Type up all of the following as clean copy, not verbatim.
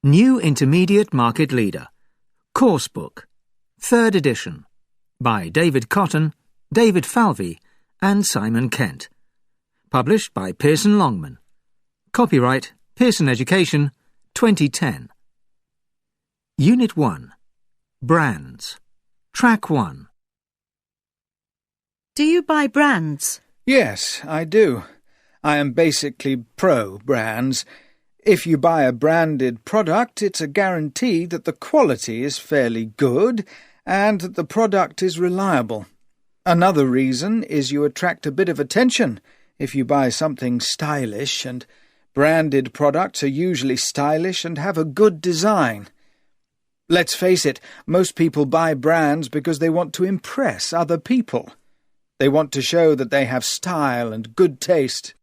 New Intermediate Market Leader. Course Book. 3rd edition. By David Cotton, David Falvey and Simon Kent. Published by Pearson Longman. Copyright Pearson Education, 2010. Unit 1. Brands. Track 1. Do you buy brands? Yes, I do. I am basically pro-brands. If you buy a branded product, it's a guarantee that the quality is fairly good and that the product is reliable. Another reason is you attract a bit of attention if you buy something stylish, and branded products are usually stylish and have a good design. Let's face it, most people buy brands because they want to impress other people. They want to show that they have style and good taste.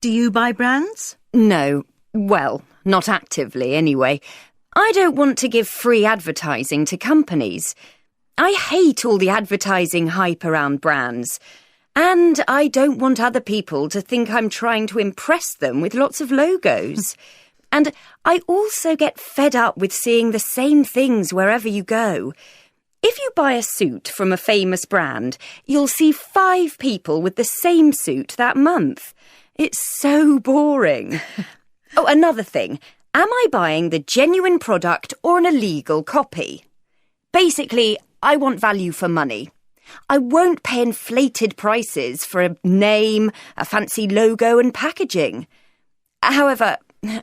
Do you buy brands? No. Well, not actively, anyway. I don't want to give free advertising to companies. I hate all the advertising hype around brands. And I don't want other people to think I'm trying to impress them with lots of logos. And I also get fed up with seeing the same things wherever you go. If you buy a suit from a famous brand, you'll see 5 people with the same suit that month. It's so boring. Oh, another thing. Am I buying the genuine product or an illegal copy? Basically, I want value for money. I won't pay inflated prices for a name, a fancy logo and packaging. However,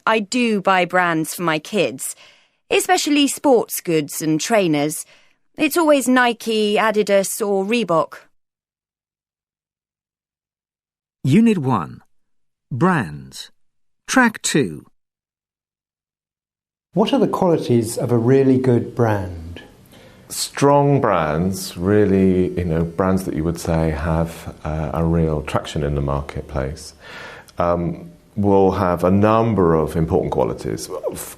I do buy brands for my kids, especially sports goods and trainers. It's always Nike, Adidas or Reebok. Unit 1. Brands. Track 2. What are the qualities of a really good brand? Strong brands, really, brands that you would say have a real traction in the marketplace, will have a number of important qualities.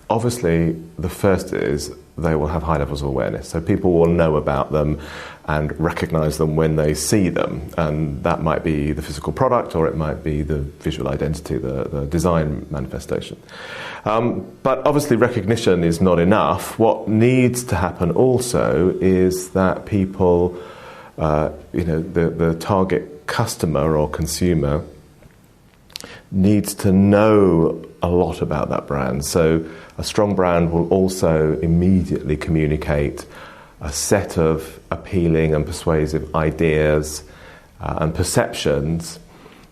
Obviously, the first is they will have high levels of awareness. So people will know about them and recognise them when they see them. And that might be the physical product or it might be the visual identity, the design manifestation. But obviously recognition is not enough. What needs to happen also is that people, the target customer or consumer needs to know a lot about that brand. So a strong brand will also immediately communicate a set of appealing and persuasive ideas and perceptions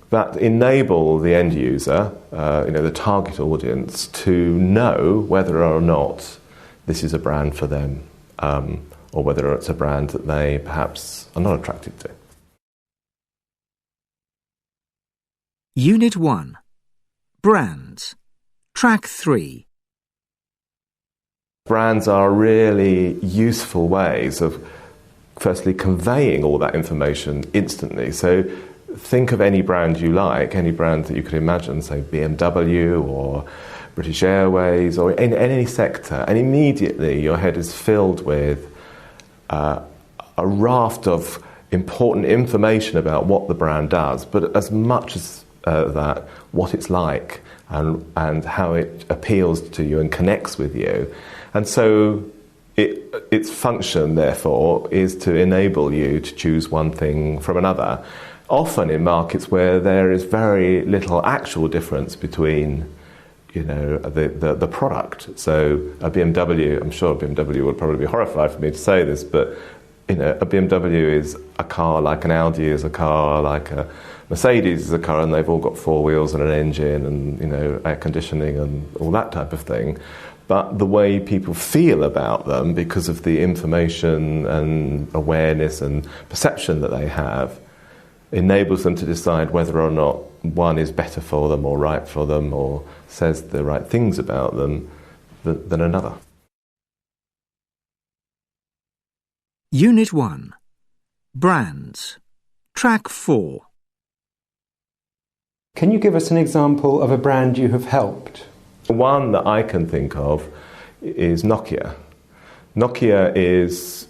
that enable the end user, the target audience, to know whether or not this is a brand for them, or whether it's a brand that they perhaps are not attracted to. Unit 1. Brands. Track 3. Brands are really useful ways of firstly conveying all that information instantly. So think of any brand you like, any brand that you could imagine, say BMW or British Airways or in any sector, and immediately your head is filled with a raft of important information about what the brand does, but as much as that, what it's like and how it appeals to you and connects with you. And so its function, therefore, is to enable you to choose one thing from another, often in markets where there is very little actual difference between the product. So a BMW, I'm sure BMW would probably be horrified for me to say this, but a BMW is a car like an Audi is a car, like a Mercedes is a car, and they've all got 4 wheels and an engine and air conditioning and all that type of thing. But the way people feel about them, because of the information and awareness and perception that they have, enables them to decide whether or not one is better for them or right for them or says the right things about them than another. Unit 1. Brands. Track 4. Can you give us an example of a brand you have helped? One that I can think of is Nokia. Nokia is,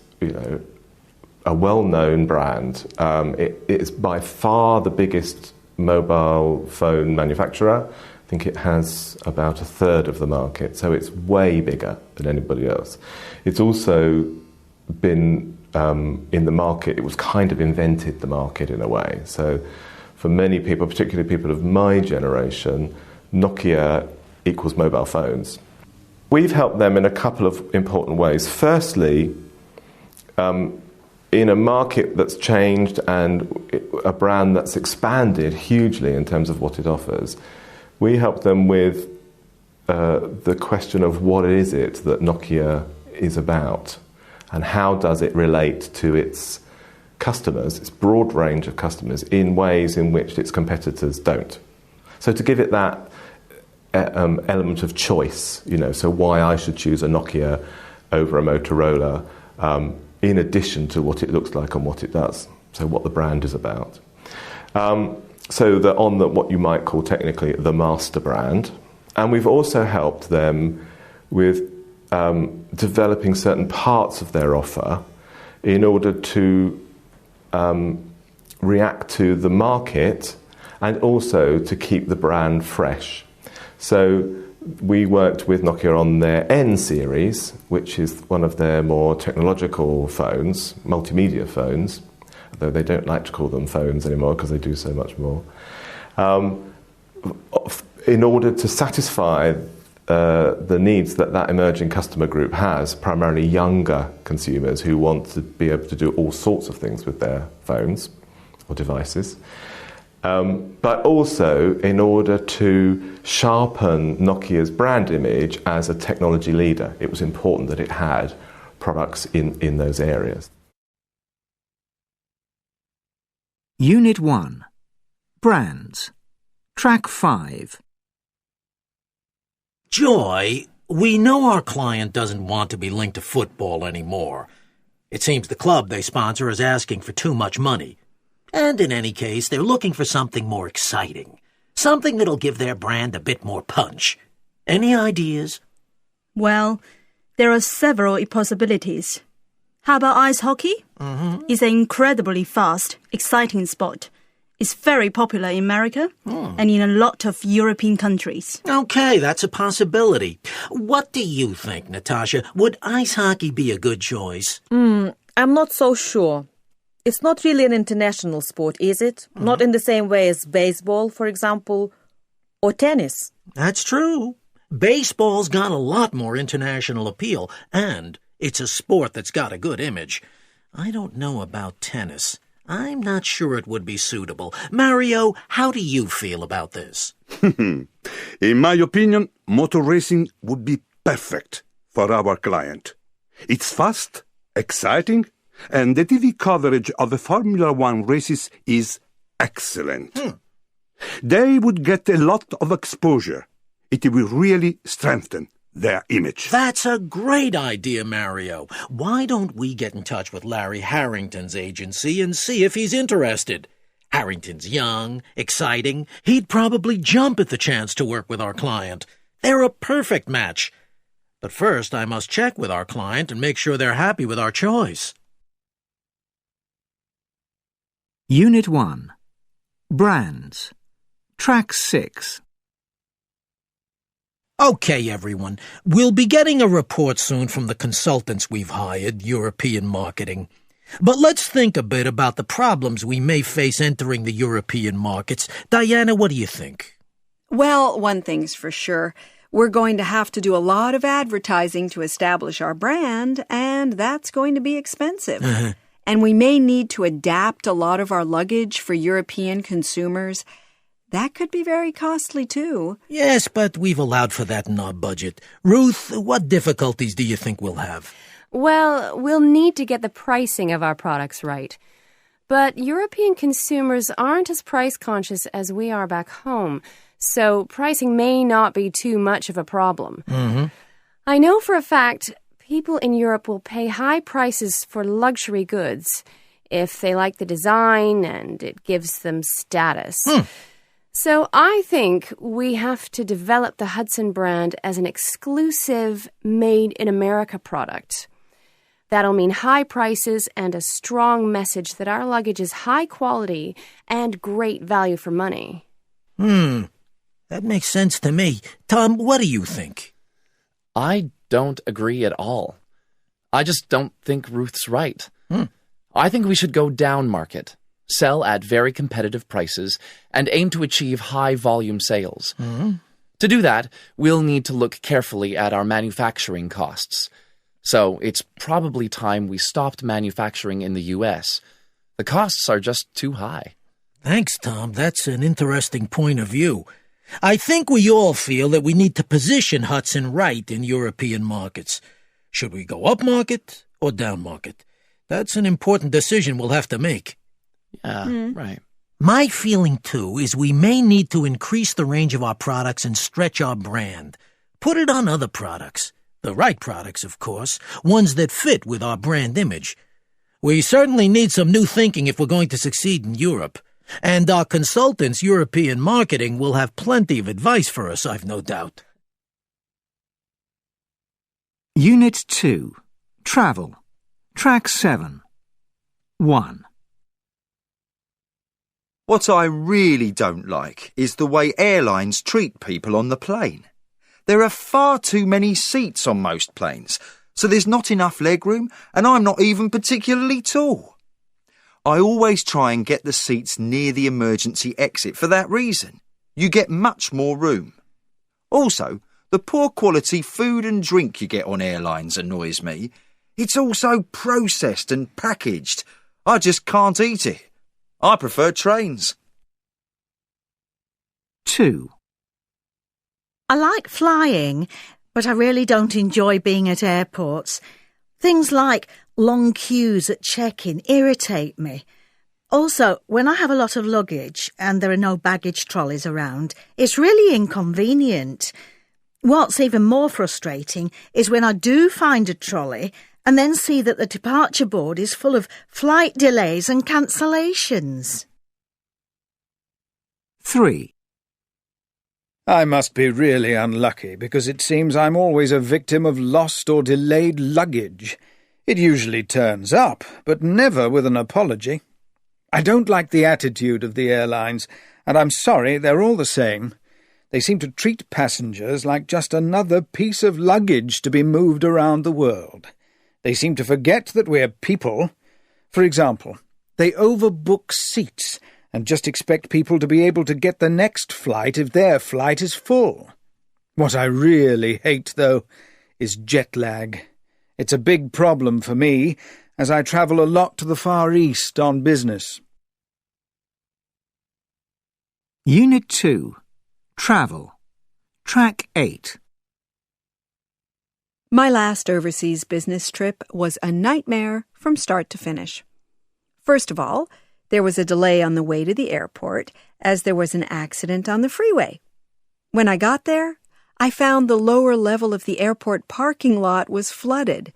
a well-known brand. It is by far the biggest mobile phone manufacturer. I think it has about a third of the market, so it's way bigger than anybody else. It's also been in the market, it was kind of invented the market in a way. So for many people, particularly people of my generation, Nokia equals mobile phones. We've helped them in a couple of important ways. Firstly, in a market that's changed and a brand that's expanded hugely in terms of what it offers, we help them with the question of what is it that Nokia is about and how does it relate to its customers, its broad range of customers, in ways in which its competitors don't. So to give it that element of choice, so why I should choose a Nokia over a Motorola, in addition to what it looks like and what it does, so what the brand is about. So that on what you might call technically the master brand. And we've also helped them with developing certain parts of their offer in order to react to the market and also to keep the brand fresh. So we worked with Nokia on their N series, which is one of their more technological phones, multimedia phones, though they don't like to call them phones anymore because they do so much more, in order to satisfy the needs that emerging customer group has, primarily younger consumers who want to be able to do all sorts of things with their phones or devices. But also in order to sharpen Nokia's brand image as a technology leader. It was important that it had products in those areas. Unit 1. Brands. Track 5. Joy, we know our client doesn't want to be linked to football anymore. It seems the club they sponsor is asking for too much money. And in any case, they're looking for something more exciting. Something that'll give their brand a bit more punch. Any ideas? Well, there are several possibilities. How about ice hockey? It's an incredibly fast, exciting sport. It's very popular in America and in a lot of European countries. Okay, that's a possibility. What do you think, Natasha? Would ice hockey be a good choice? I'm not so sure. It's not really an international sport, is it? Not in the same way as baseball, for example, or tennis. That's true. Baseball's got a lot more international appeal, and it's a sport that's got a good image. I don't know about tennis. I'm not sure it would be suitable. Mario, how do you feel about this? In my opinion, motor racing would be perfect for our client. It's fast, exciting, and the TV coverage of the Formula One races is excellent. They would get a lot of exposure. It will really strengthen their image. That's a great idea, Mario. Why don't we get in touch with Larry Harrington's agency and see if he's interested? Harrington's young, exciting. He'd probably jump at the chance to work with our client. They're a perfect match. But first, I must check with our client and make sure they're happy with our choice. Unit 1. Brands. Track 6. Okay, everyone. We'll be getting a report soon from the consultants we've hired, European marketing. But let's think a bit about the problems we may face entering the European markets. Diana, what do you think? Well, one thing's for sure. We're going to have to do a lot of advertising to establish our brand, and that's going to be expensive. And we may need to adapt a lot of our luggage for European consumers. That could be very costly, too. Yes, but we've allowed for that in our budget. Ruth, what difficulties do you think we'll have? Well, we'll need to get the pricing of our products right. But European consumers aren't as price conscious as we are back home, so pricing may not be too much of a problem. I know for a fact people in Europe will pay high prices for luxury goods if they like the design and it gives them status. So I think we have to develop the Hudson brand as an exclusive made-in-America product. That'll mean high prices and a strong message that our luggage is high quality and great value for money. That makes sense to me. Tom, what do you think? I don't agree at all. I just don't think Ruth's right. I think we should go down market, sell at very competitive prices, and aim to achieve high volume sales. To do that, we'll need to look carefully at our manufacturing costs. So it's probably time we stopped manufacturing in the US. The costs are just too high. Thanks, Tom. That's an interesting point of view. I think we all feel that we need to position Hudson right in European markets. Should we go up market or down market? That's an important decision we'll have to make. Yeah, right. My feeling, too, is we may need to increase the range of our products and stretch our brand. Put it on other products. The right products, of course, ones that fit with our brand image. We certainly need some new thinking if we're going to succeed in Europe. And our consultants' European marketing will have plenty of advice for us, I've no doubt. Unit 2. Travel. Track 7. 1. What I really don't like is the way airlines treat people on the plane. There are far too many seats on most planes, so there's not enough legroom, and I'm not even particularly tall. I always try and get the seats near the emergency exit for that reason. You get much more room. Also, the poor quality food and drink you get on airlines annoys me. It's all so processed and packaged. I just can't eat it. I prefer trains. 2. I like flying, but I really don't enjoy being at airports. Things like long queues at check-in irritate me. Also, when I have a lot of luggage and there are no baggage trolleys around, it's really inconvenient. What's even more frustrating is when I do find a trolley and then see that the departure board is full of flight delays and cancellations. 3. I must be really unlucky because it seems I'm always a victim of lost or delayed luggage. It usually turns up, but never with an apology. I don't like the attitude of the airlines, and I'm sorry, they're all the same. They seem to treat passengers like just another piece of luggage to be moved around the world. They seem to forget that we're people. For example, they overbook seats and just expect people to be able to get the next flight if their flight is full. What I really hate, though, is jet lag. It's a big problem for me, as I travel a lot to the Far East on business. Unit 2. Travel. Track 8. My last overseas business trip was a nightmare from start to finish. First of all, there was a delay on the way to the airport as there was an accident on the freeway. When I got there, I found the lower level of the airport parking lot was flooded.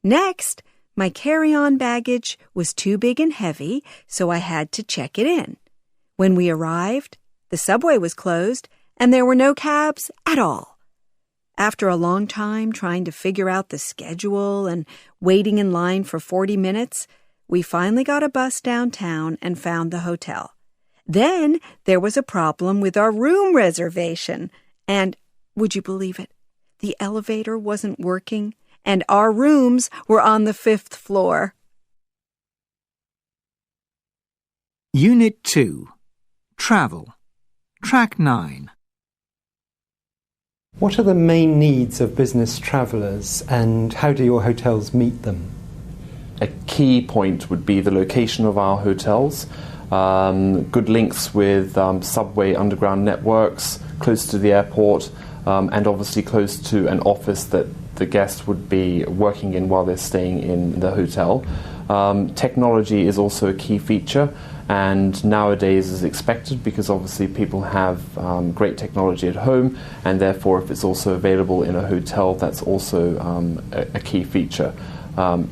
Next, my carry-on baggage was too big and heavy, so I had to check it in. When we arrived, the subway was closed and there were no cabs at all. After a long time trying to figure out the schedule and waiting in line for 40 minutes, we finally got a bus downtown and found the hotel. Then there was a problem with our room reservation. And, would you believe it, the elevator wasn't working and our rooms were on the 5th floor. Unit 2. Travel. Track 9. What are the main needs of business travellers and how do your hotels meet them? A key point would be the location of our hotels, good links with subway underground networks, close to the airport, and obviously close to an office that the guests would be working in while they're staying in the hotel. Technology is also a key feature, and nowadays is expected because obviously people have great technology at home, and therefore if it's also available in a hotel, that's also a key feature.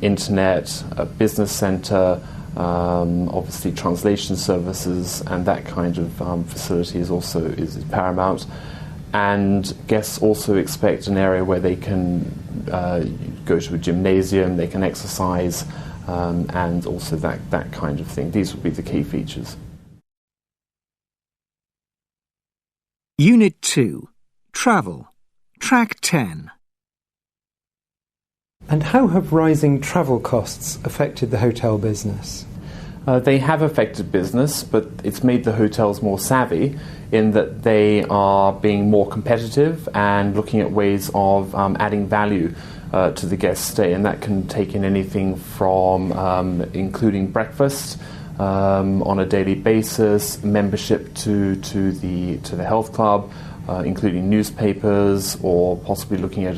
Internet, a business centre, obviously translation services, and that kind of facility is paramount. And guests also expect an area where they can go to a gymnasium, they can exercise, and also that kind of thing. These would be the key features. Unit 2. Travel. Track 10. And how have rising travel costs affected the hotel business? They have affected business, but it's made the hotels more savvy in that they are being more competitive and looking at ways of adding value to the guest stay, and that can take in anything from including breakfast on a daily basis, membership to the health club, including newspapers, or possibly looking at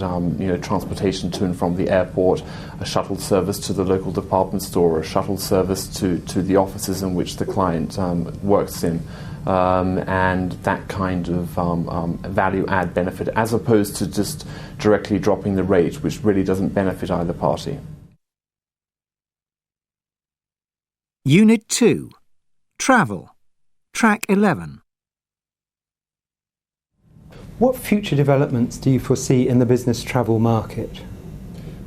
transportation to and from the airport, a shuttle service to the local department store, or a shuttle service to the offices in which the client works in, and that kind of value add benefit, as opposed to just directly dropping the rate, which really doesn't benefit either party. Unit 2. Travel. Track 11. What future developments do you foresee in the business travel market?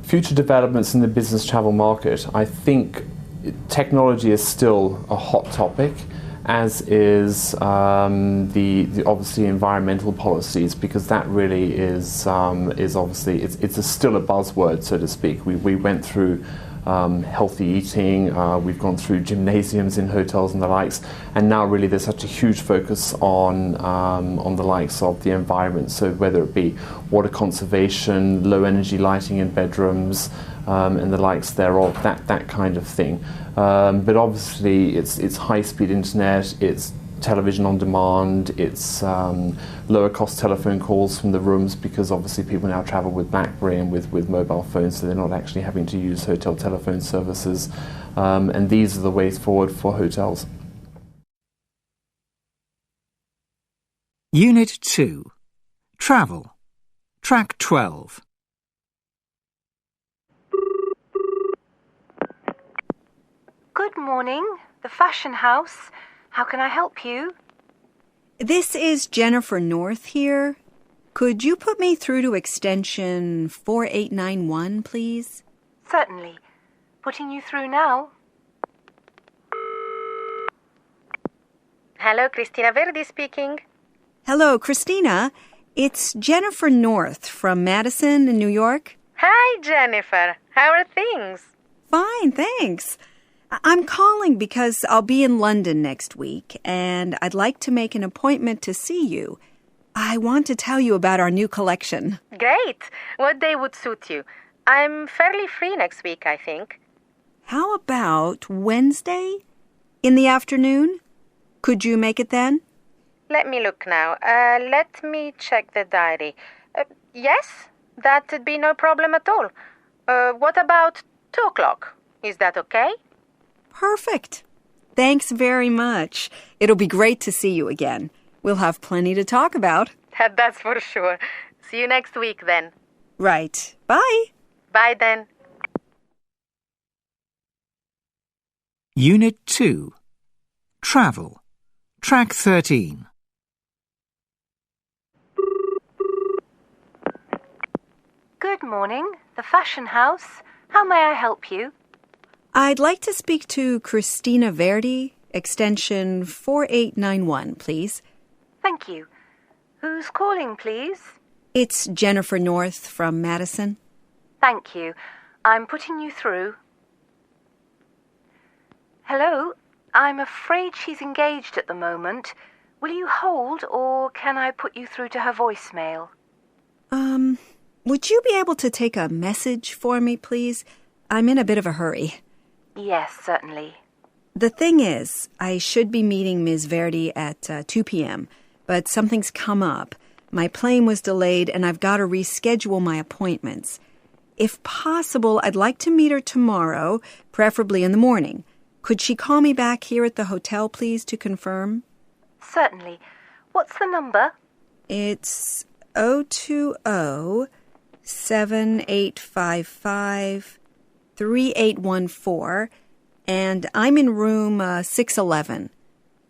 Future developments in the business travel market, I think technology is still a hot topic, as is the obviously environmental policies, because that really is obviously it's still a buzzword, so to speak. We went through healthy eating, we've gone through gymnasiums in hotels and the likes, and now really there's such a huge focus on the likes of the environment, so whether it be water conservation, low energy lighting in bedrooms, and the likes thereof, that kind of thing. But obviously it's high-speed internet, it's television on demand, it's lower cost telephone calls from the rooms, because obviously people now travel with BlackBerry and with mobile phones, so they're not actually having to use hotel telephone services, and these are the ways forward for hotels. Unit 2. Travel. Track 12. Good morning, the Fashion House. How can I help you? This is Jennifer North here. Could you put me through to extension 4891, please? Certainly. Putting you through now. Hello, Cristina Verdi speaking. Hello, Christina. It's Jennifer North from Madison in New York. Hi, Jennifer. How are things? Fine, thanks. I'm calling because I'll be in London next week, and I'd like to make an appointment to see you. I want to tell you about our new collection. Great. What day would suit you? I'm fairly free next week, I think. How about Wednesday in the afternoon? Could you make it then? Let me look now. Let me check the diary. Yes, that would be no problem at all. What about 2 o'clock? Is that okay? Perfect. Thanks very much. It'll be great to see you again. We'll have plenty to talk about. That's for sure. See you next week then. Right. Bye. Bye then. Unit 2. Travel. Track 13. Good morning, the Fashion House. How may I help you? I'd like to speak to Christina Verdi, extension 4891, please. Thank you. Who's calling, please? It's Jennifer North from Madison. Thank you. I'm putting you through. Hello? I'm afraid she's engaged at the moment. Will you hold, or can I put you through to her voicemail? Would you be able to take a message for me, please? I'm in a bit of a hurry. Yes, certainly. The thing is, I should be meeting Ms. Verdi at 2 p.m., but something's come up. My plane was delayed, and I've got to reschedule my appointments. If possible, I'd like to meet her tomorrow, preferably in the morning. Could she call me back here at the hotel, please, to confirm? Certainly. What's the number? It's 020-7855-3814, and I'm in room 611.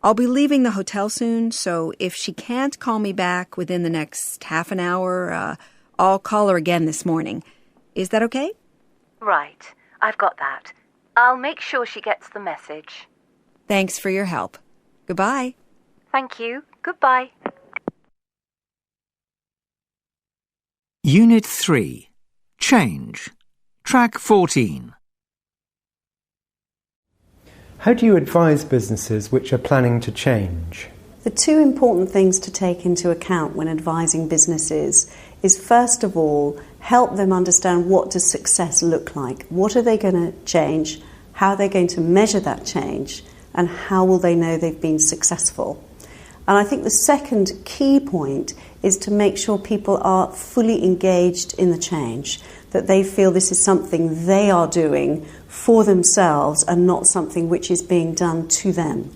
I'll be leaving the hotel soon, so if she can't call me back within the next half an hour, I'll call her again this morning. Is that okay? Right. I've got that. I'll make sure she gets the message. Thanks for your help. Goodbye. Thank you. Goodbye. Unit 3. Change. Track 14. How do you advise businesses which are planning to change? The two important things to take into account when advising businesses is, first of all, help them understand what does success look like. What are they going to change? How are they going to measure that change? And how will they know they've been successful? And I think the second key point is to make sure people are fully engaged in the change, that they feel this is something they are doing for themselves and not something which is being done to them.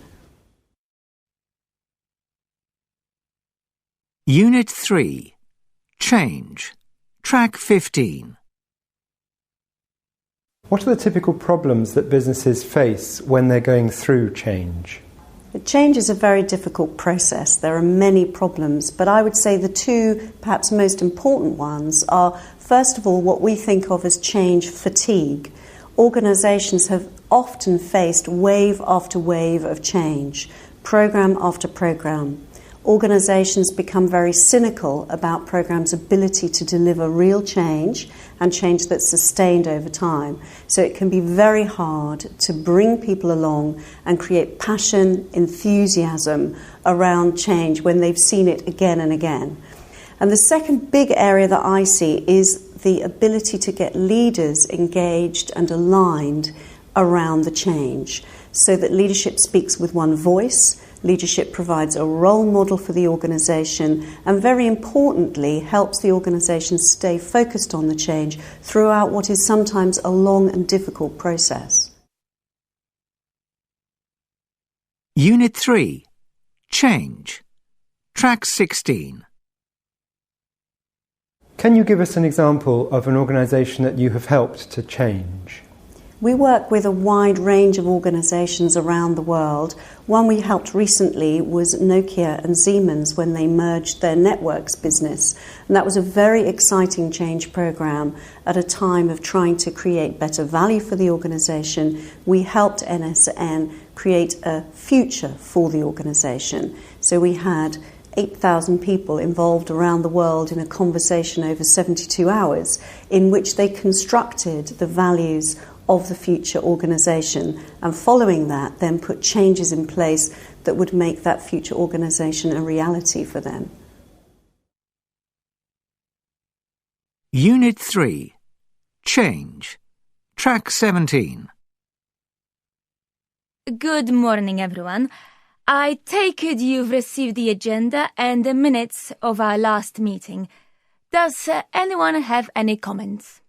Unit 3. Change. Track 15. What are the typical problems that businesses face when they're going through change? The change is a very difficult process. There are many problems, but I would say the two perhaps most important ones are, first of all, what we think of as change fatigue. Organisations have often faced wave after wave of change, programme after programme. Organisations become very cynical about programmes' ability to deliver real change and change that's sustained over time. So it can be very hard to bring people along and create passion, enthusiasm around change when they've seen it again and again. And the second big area that I see is the ability to get leaders engaged and aligned around the change, so that leadership speaks with one voice. Leadership provides a role model for the organisation and, very importantly, helps the organisation stay focused on the change throughout what is sometimes a long and difficult process. Unit 3. Change. Track 16. Can you give us an example of an organisation that you have helped to change? We work with a wide range of organisations around the world. One we helped recently was Nokia and Siemens when they merged their networks business. And that was a very exciting change programme at a time of trying to create better value for the organisation. We helped NSN create a future for the organisation. So we had 8,000 people involved around the world in a conversation over 72 hours in which they constructed the values of the future organisation, and following that then put changes in place that would make that future organisation a reality for them. Unit 3. Change. Track 17. Good morning, everyone. I take it you've received the agenda and the minutes of our last meeting. Does anyone have any comments?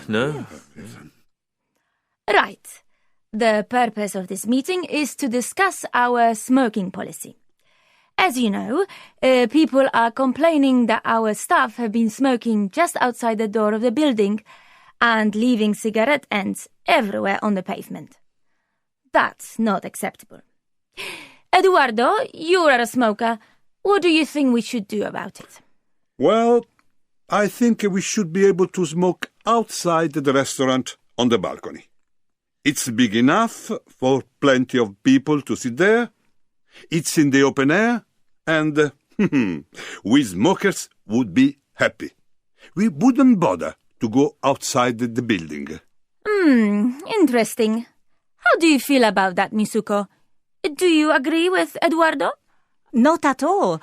No. Right. The purpose of this meeting is to discuss our smoking policy. As you know, people are complaining that our staff have been smoking just outside the door of the building and leaving cigarette ends everywhere on the pavement. That's not acceptable. Eduardo, you are a smoker. What do you think we should do about it? Well, I think we should be able to smoke outside the restaurant on the balcony. It's big enough for plenty of people to sit there. It's in the open air, and we smokers would be happy. We wouldn't bother to go outside the building. Interesting. How do you feel about that, Misuko? Do you agree with Eduardo? Not at all.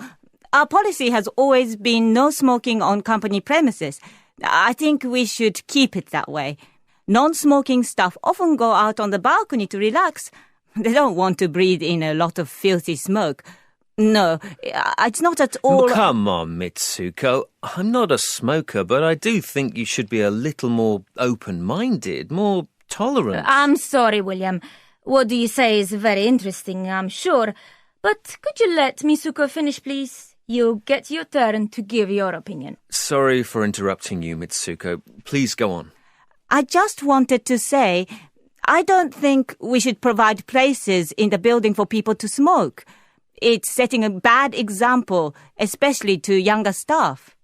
Our policy has always been no smoking on company premises. I think we should keep it that way. Non-smoking staff often go out on the balcony to relax. They don't want to breathe in a lot of filthy smoke. No, it's not at all... Come on, Mitsuko. I'm not a smoker, but I do think you should be a little more open-minded, more tolerant. I'm sorry, William. What do you say is very interesting, I'm sure. But could you let Misuko finish, please? You'll get your turn to give your opinion. Sorry for interrupting you, Mitsuko. Please go on. I just wanted to say, I don't think we should provide places in the building for people to smoke. It's setting a bad example, especially to younger staff.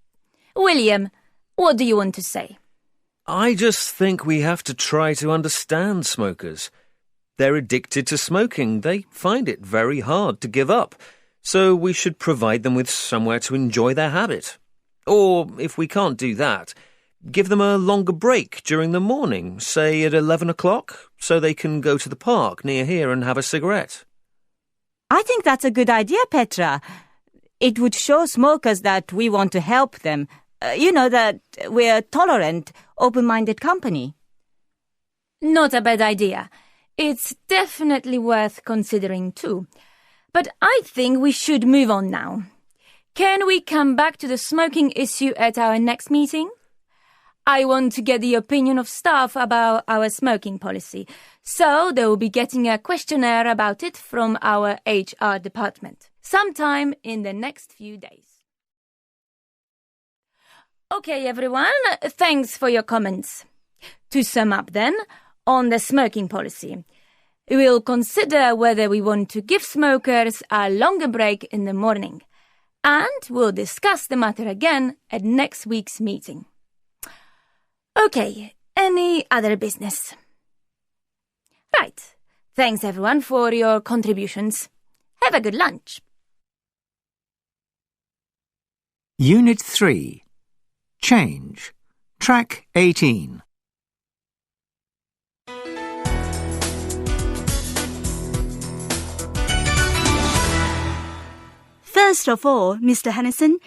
William, what do you want to say? I just think we have to try to understand smokers. They're addicted to smoking. They find it very hard to give up. So we should provide them with somewhere to enjoy their habit. Or, if we can't do that, give them a longer break during the morning, say at 11 o'clock, so they can go to the park near here and have a cigarette. I think that's a good idea, Petra. It would show smokers that we want to help them. That we're a tolerant, open-minded company. Not a bad idea. It's definitely worth considering too. But I think we should move on now. Can we come back to the smoking issue at our next meeting? I want to get the opinion of staff about our smoking policy, so they will be getting a questionnaire about it from our HR department, sometime in the next few days. Okay, everyone, thanks for your comments. To sum up then, on the smoking policy, we'll consider whether we want to give smokers a longer break in the morning, and we'll discuss the matter again at next week's meeting. Okay, any other business? Right. Thanks, everyone, for your contributions. Have a good lunch. Unit 3. Change. Track 18. First of all, Mr. Hennison,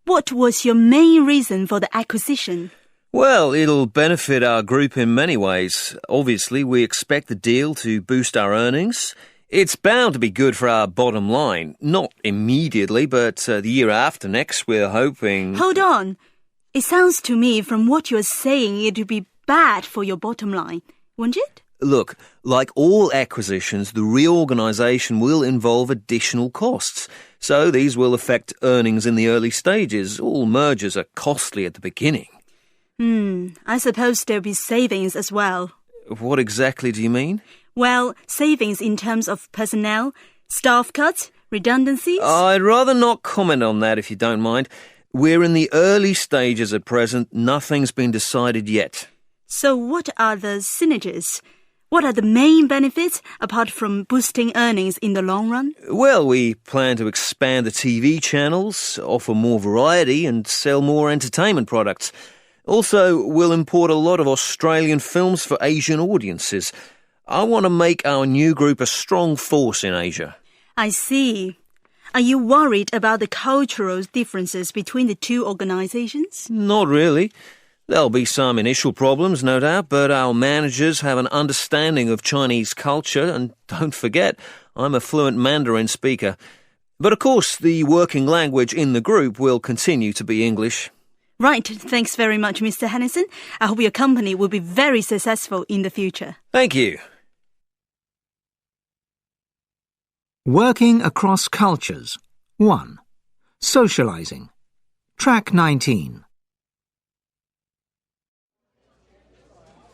what was your main reason for the acquisition? Well, it'll benefit our group in many ways. Obviously, we expect the deal to boost our earnings. It's bound to be good for our bottom line. Not immediately, but the year after next, we're hoping... Hold on. It sounds to me from what you're saying it would be bad for your bottom line, wouldn't it? Look, like all acquisitions, the reorganisation will involve additional costs. So these will affect earnings in the early stages. All mergers are costly at the beginning. I suppose there'll be savings as well. What exactly do you mean? Well, savings in terms of personnel, staff cuts, redundancies. I'd rather not comment on that if you don't mind. We're in the early stages at present. Nothing's been decided yet. So what are the synergies? What are the main benefits apart from boosting earnings in the long run? Well, we plan to expand the TV channels, offer more variety and sell more entertainment products. Also, we'll import a lot of Australian films for Asian audiences. I want to make our new group a strong force in Asia. I see. Are you worried about the cultural differences between the two organisations? Not really. There'll be some initial problems, no doubt, but our managers have an understanding of Chinese culture, and don't forget, I'm a fluent Mandarin speaker. But of course, the working language in the group will continue to be English. Right, thanks very much, Mr. Hennison. I hope your company will be very successful in the future. Thank you. Working across cultures. 1. Socializing. Track 19.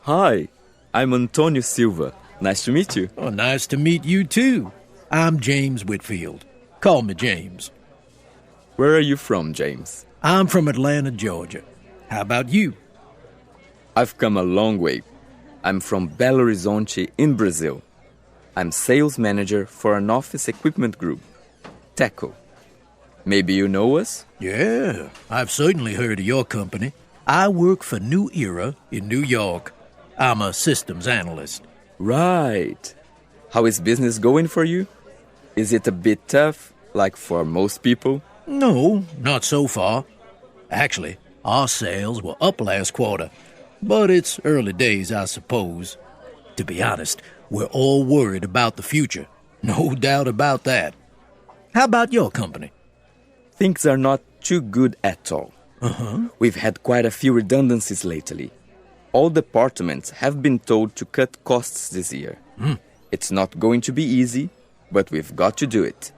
Hi, I'm Antonio Silva. Nice to meet you. Oh, nice to meet you too. I'm James Whitfield. Call me James. Where are you from, James? I'm from Atlanta, Georgia. How about you? I've come a long way. I'm from Belo Horizonte in Brazil. I'm sales manager for an office equipment group, Teco. Maybe you know us? Yeah, I've certainly heard of your company. I work for New Era in New York. I'm a systems analyst. Right. How is business going for you? Is it a bit tough, like for most people? No, not so far. Actually, our sales were up last quarter. But it's early days, I suppose. To be honest, we're all worried about the future. No doubt about that. How about your company? Things are not too good at all. We've had quite a few redundancies lately. All departments have been told to cut costs this year. It's not going to be easy, but we've got to do it.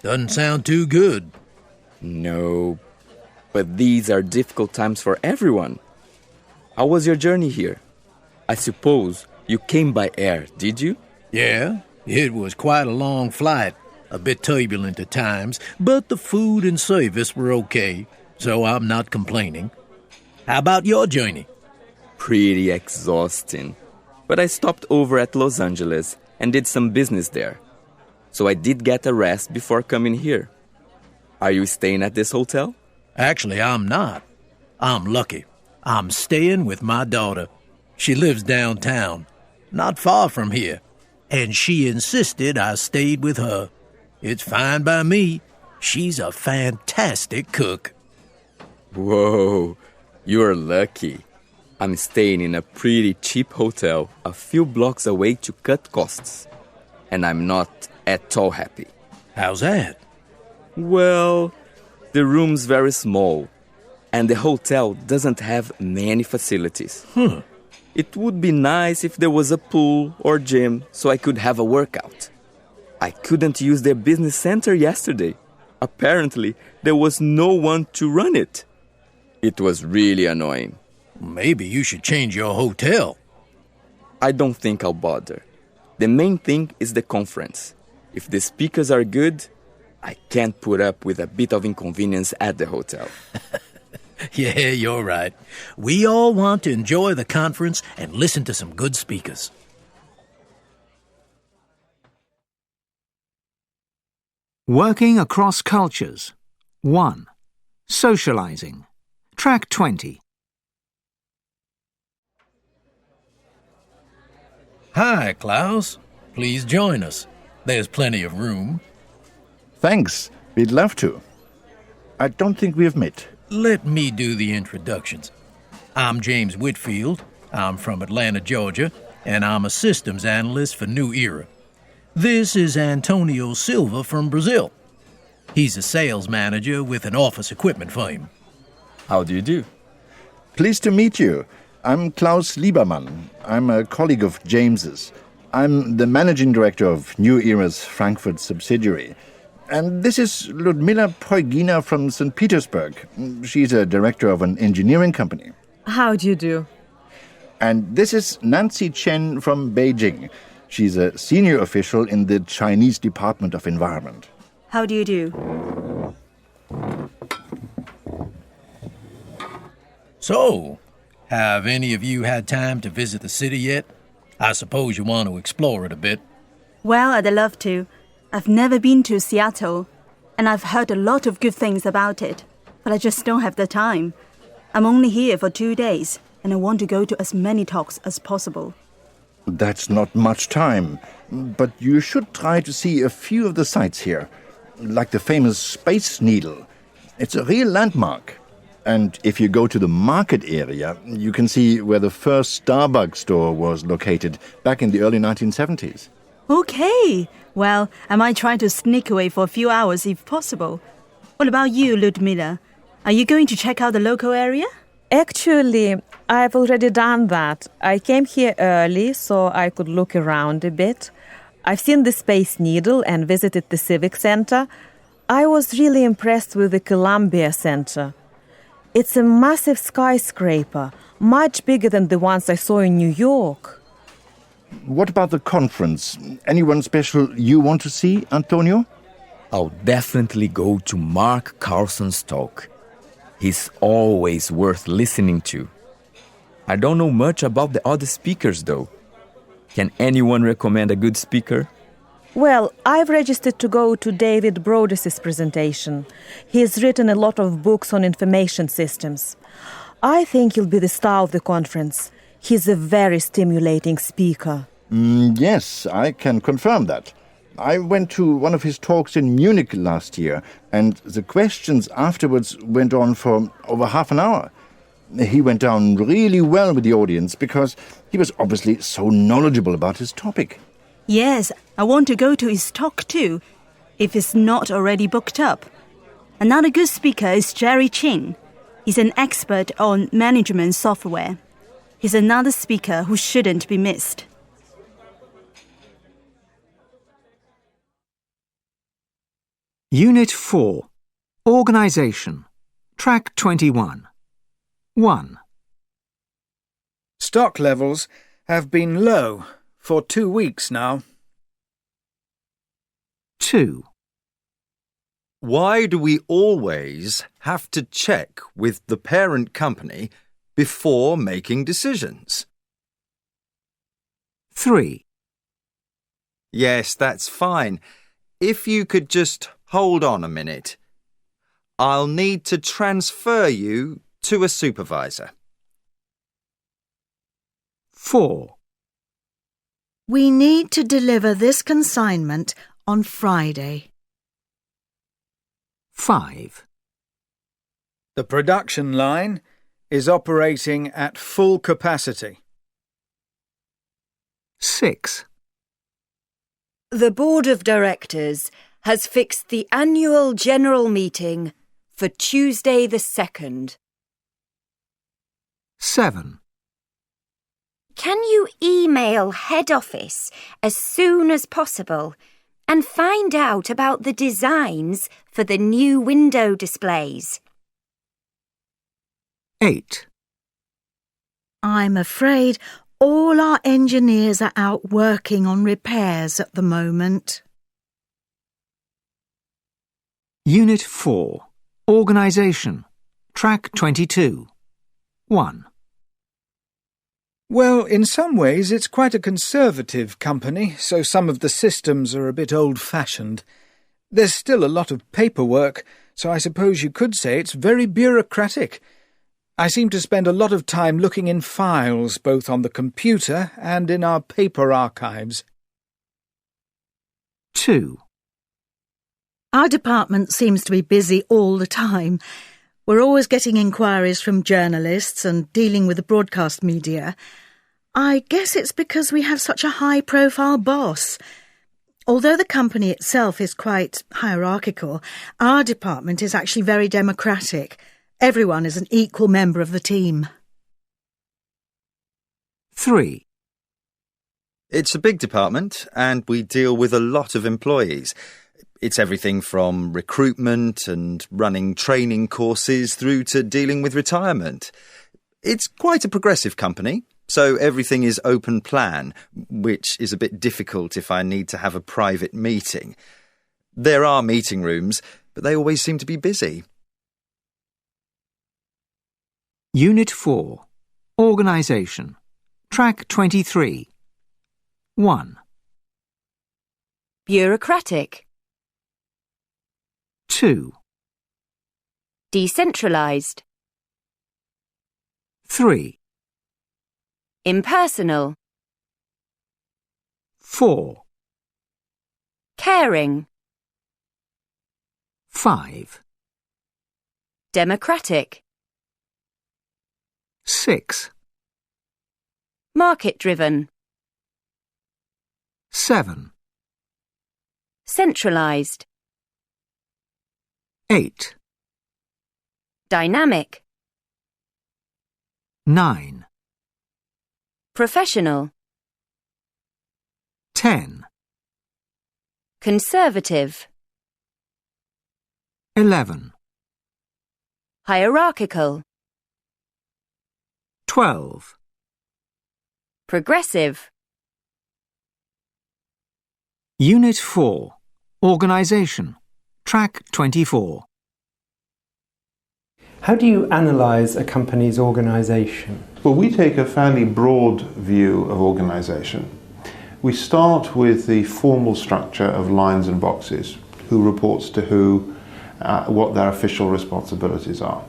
Doesn't sound too good. No, but these are difficult times for everyone. How was your journey here? I suppose you came by air, did you? Yeah, it was quite a long flight. A bit turbulent at times, but the food and service were okay, so I'm not complaining. How about your journey? Pretty exhausting. But I stopped over at Los Angeles and did some business there. So I did get a rest before coming here. Are you staying at this hotel? Actually, I'm not. I'm lucky. I'm staying with my daughter. She lives downtown, not far from here, and she insisted I stayed with her. It's fine by me. She's a fantastic cook. Whoa, you're lucky. I'm staying in a pretty cheap hotel a few blocks away to cut costs. And I'm not at all happy. How's that? Well, the room's very small, and the hotel doesn't have many facilities. It would be nice if there was a pool or gym so I could have a workout. I couldn't use their business center yesterday. Apparently, there was no one to run it. It was really annoying. Maybe you should change your hotel. I don't think I'll bother. The main thing is the conference. If the speakers are good, I can't put up with a bit of inconvenience at the hotel. Yeah, you're right. We all want to enjoy the conference and listen to some good speakers. Working across cultures. 1. Socializing. Track 20. Hi, Klaus. Please join us. There's plenty of room. Thanks. We'd love to. I don't think we have met. Let me do the introductions. I'm James Whitfield. I'm from Atlanta, Georgia, and I'm a systems analyst for New Era. This is Antonio Silva from Brazil. He's a sales manager with an office equipment firm. How do you do? Pleased to meet you. I'm Klaus Liebermann. I'm a colleague of James's. I'm the managing director of New Era's Frankfurt subsidiary. And this is Ludmila Poigina from St. Petersburg. She's a director of an engineering company. How do you do? And this is Nancy Chen from Beijing. She's a senior official in the Chinese Department of Environment. How do you do? So, have any of you had time to visit the city yet? I suppose you want to explore it a bit. Well, I'd love to. I've never been to Seattle, and I've heard a lot of good things about it, but I just don't have the time. I'm only here for 2 days, and I want to go to as many talks as possible. That's not much time, but you should try to see a few of the sites here, like the famous Space Needle. It's a real landmark. And if you go to the market area, you can see where the first Starbucks store was located back in the early 1970s. Okay. Well, I might try to sneak away for a few hours if possible. What about you, Ludmila? Are you going to check out the local area? Actually, I've already done that. I came here early so I could look around a bit. I've seen the Space Needle and visited the Civic Center. I was really impressed with the Columbia Center. It's a massive skyscraper, much bigger than the ones I saw in New York. What about the conference? Anyone special you want to see, Antonio? I'll definitely go to Mark Carlson's talk. He's always worth listening to. I don't know much about the other speakers, though. Can anyone recommend a good speaker? Well, I've registered to go to David Brodess's presentation. He's written a lot of books on information systems. I think he'll be the star of the conference. He's a very stimulating speaker. Yes, I can confirm that. I went to one of his talks in Munich last year, and the questions afterwards went on for over half an hour. He went down really well with the audience because he was obviously so knowledgeable about his topic. Yes, I want to go to his talk too, if it's not already booked up. Another good speaker is Jerry Chin. He's an expert on management software. He's another speaker who shouldn't be missed. Unit 4. Organization. Track 21. 1. Stock levels have been low for 2 weeks now. 2. Why do we always have to check with the parent company before making decisions? 3. Yes, that's fine. If you could just hold on a minute. I'll need to transfer you to a supervisor. 4. We need to deliver this consignment on Friday. 5. The production line is operating at full capacity. 6. The Board of Directors has fixed the annual general meeting for Tuesday the 2nd. 7. Can you email head office as soon as possible and find out about the designs for the new window displays? 8. I'm afraid all our engineers are out working on repairs at the moment. Unit 4. Organisation. Track 22. 1. Well, in some ways it's quite a conservative company, so some of the systems are a bit old-fashioned. There's still a lot of paperwork, so I suppose you could say it's very bureaucratic. I seem to spend a lot of time looking in files, both on the computer and in our paper archives. 2. Our department seems to be busy all the time. We're always getting inquiries from journalists and dealing with the broadcast media. I guess it's because we have such a high-profile boss. Although the company itself is quite hierarchical, our department is actually very democratic. Everyone is an equal member of the team. 3. It's a big department, and we deal with a lot of employees. It's everything from recruitment and running training courses through to dealing with retirement. It's quite a progressive company, so everything is open plan, which is a bit difficult if I need to have a private meeting. There are meeting rooms, but they always seem to be busy. Unit 4. Organisation. Track 23. 1. Bureaucratic. 2. Decentralized. 3. Impersonal. 4. Caring. 5. Democratic. 6. Market-driven. 7. Centralized. 8. Dynamic. 9. Professional. 10. Conservative. 11. Hierarchical. 12. Progressive. Unit 4. Organisation. Track 24. How do you analyse a company's organisation? Well, we take a fairly broad view of organisation. We start with the formal structure of lines and boxes, who reports to who, what their official responsibilities are.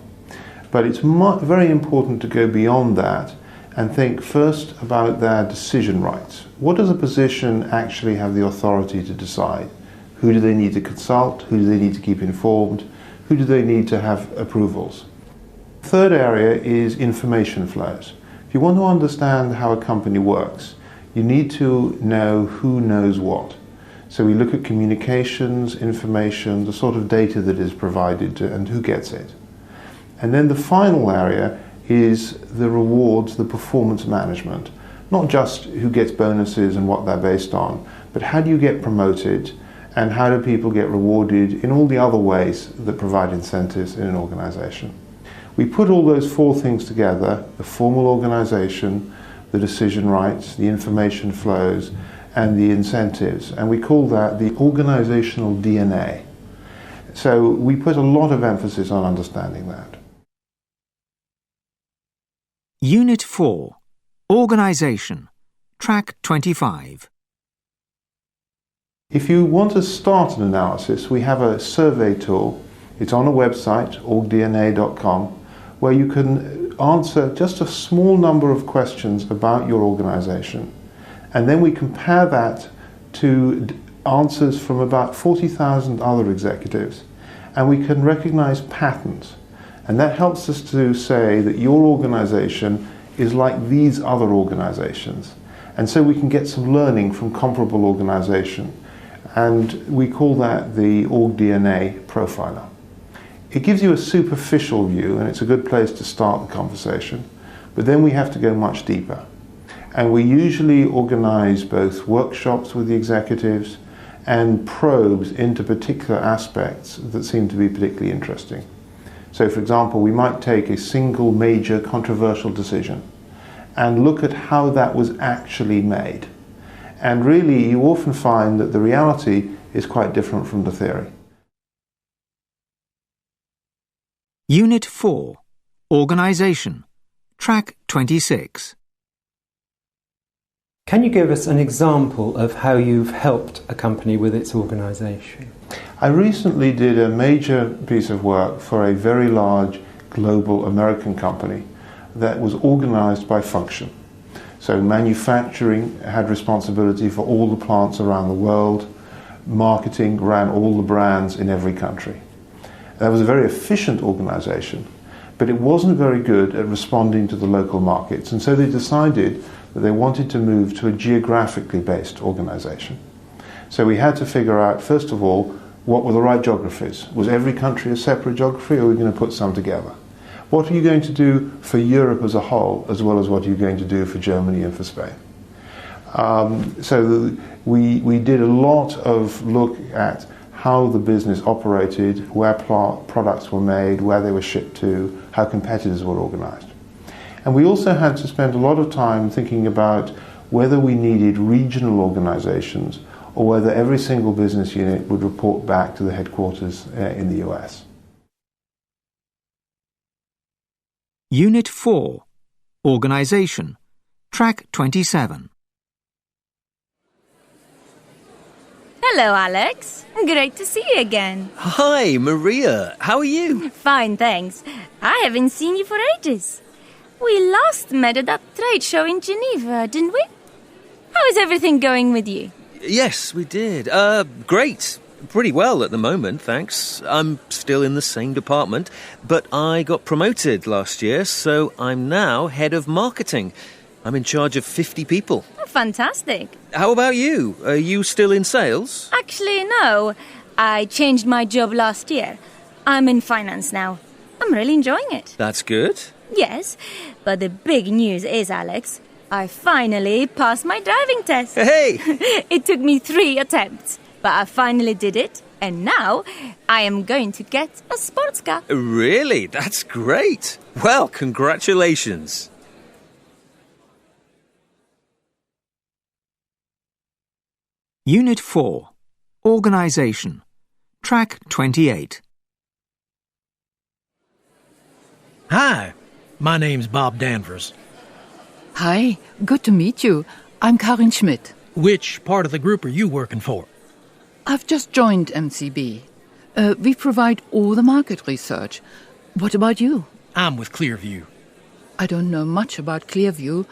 But it's very important to go beyond that and think first about their decision rights. What does a position actually have the authority to decide? Who do they need to consult? Who do they need to keep informed? Who do they need to have approvals? Third area is information flows. If you want to understand how a company works, you need to know who knows what. So we look at communications, information, the sort of data that is provided and who gets it. And then the final area is the rewards, the performance management. Not just who gets bonuses and what they're based on, but how do you get promoted and how do people get rewarded in all the other ways that provide incentives in an organization. We put all those four things together, the formal organization, the decision rights, the information flows, and the incentives, and we call that the organizational DNA. So we put a lot of emphasis on understanding that. Unit 4. Organisation. Track 25. If you want to start an analysis, we have a survey tool It's on a website, orgdna.com, where you can answer just a small number of questions about your organization. And then we compare that to answers from about 40,000 other executives, and we can recognize patterns. And that helps us to say that your organization is like these other organizations. And so we can get some learning from comparable organization. And we call that the OrgDNA profiler. It gives you a superficial view, and it's a good place to start the conversation. But then we have to go much deeper. And we usually organize both workshops with the executives and probes into particular aspects that seem to be particularly interesting. So, for example, we might take a single major controversial decision and look at how that was actually made. And really, you often find that the reality is quite different from the theory. Unit 4. Organisation. Track 26. Can you give us an example of how you've helped a company with its organisation? I recently did a major piece of work for a very large global American company that was organised by function. So manufacturing had responsibility for all the plants around the world. Marketing ran all the brands in every country. That was a very efficient organisation, but it wasn't very good at responding to the local markets. And so they decided that they wanted to move to a geographically based organisation. So we had to figure out, first of all, what were the right geographies? Was every country a separate geography, or were we going to put some together? What are you going to do for Europe as a whole, as well as what are you going to do for Germany and for Spain? We did a lot of look at how the business operated, where products were made, where they were shipped to, how competitors were organised. And we also had to spend a lot of time thinking about whether we needed regional organisations or whether every single business unit would report back to the headquarters in the US. Unit 4. Organisation. Track 27. Hello, Alex. Great to see you again. Hi, Maria. How are you? Fine, thanks. I haven't seen you for ages. We last met at that trade show in Geneva, didn't we? How is everything going with you? Yes, we did. Great. Pretty well at the moment, thanks. I'm still in the same department, but I got promoted last year, so I'm now head of marketing. I'm in charge of 50 people. Oh, fantastic. How about you? Are you still in sales? Actually, no. I changed my job last year. I'm in finance now. I'm really enjoying it. That's good. Yes, but the big news is, Alex, I finally passed my driving test. Hey! It took me 3 attempts, but I finally did it, and now I am going to get a sports car. Really? That's great. Well, congratulations. Unit 4. Organisation. Track 28. Hi, my name's Bob Danvers. Hi, good to meet you. I'm Karin Schmidt. Which part of the group are you working for? I've just joined MCB. We provide all the market research. What about you? I'm with Clearview. I don't know much about Clearview.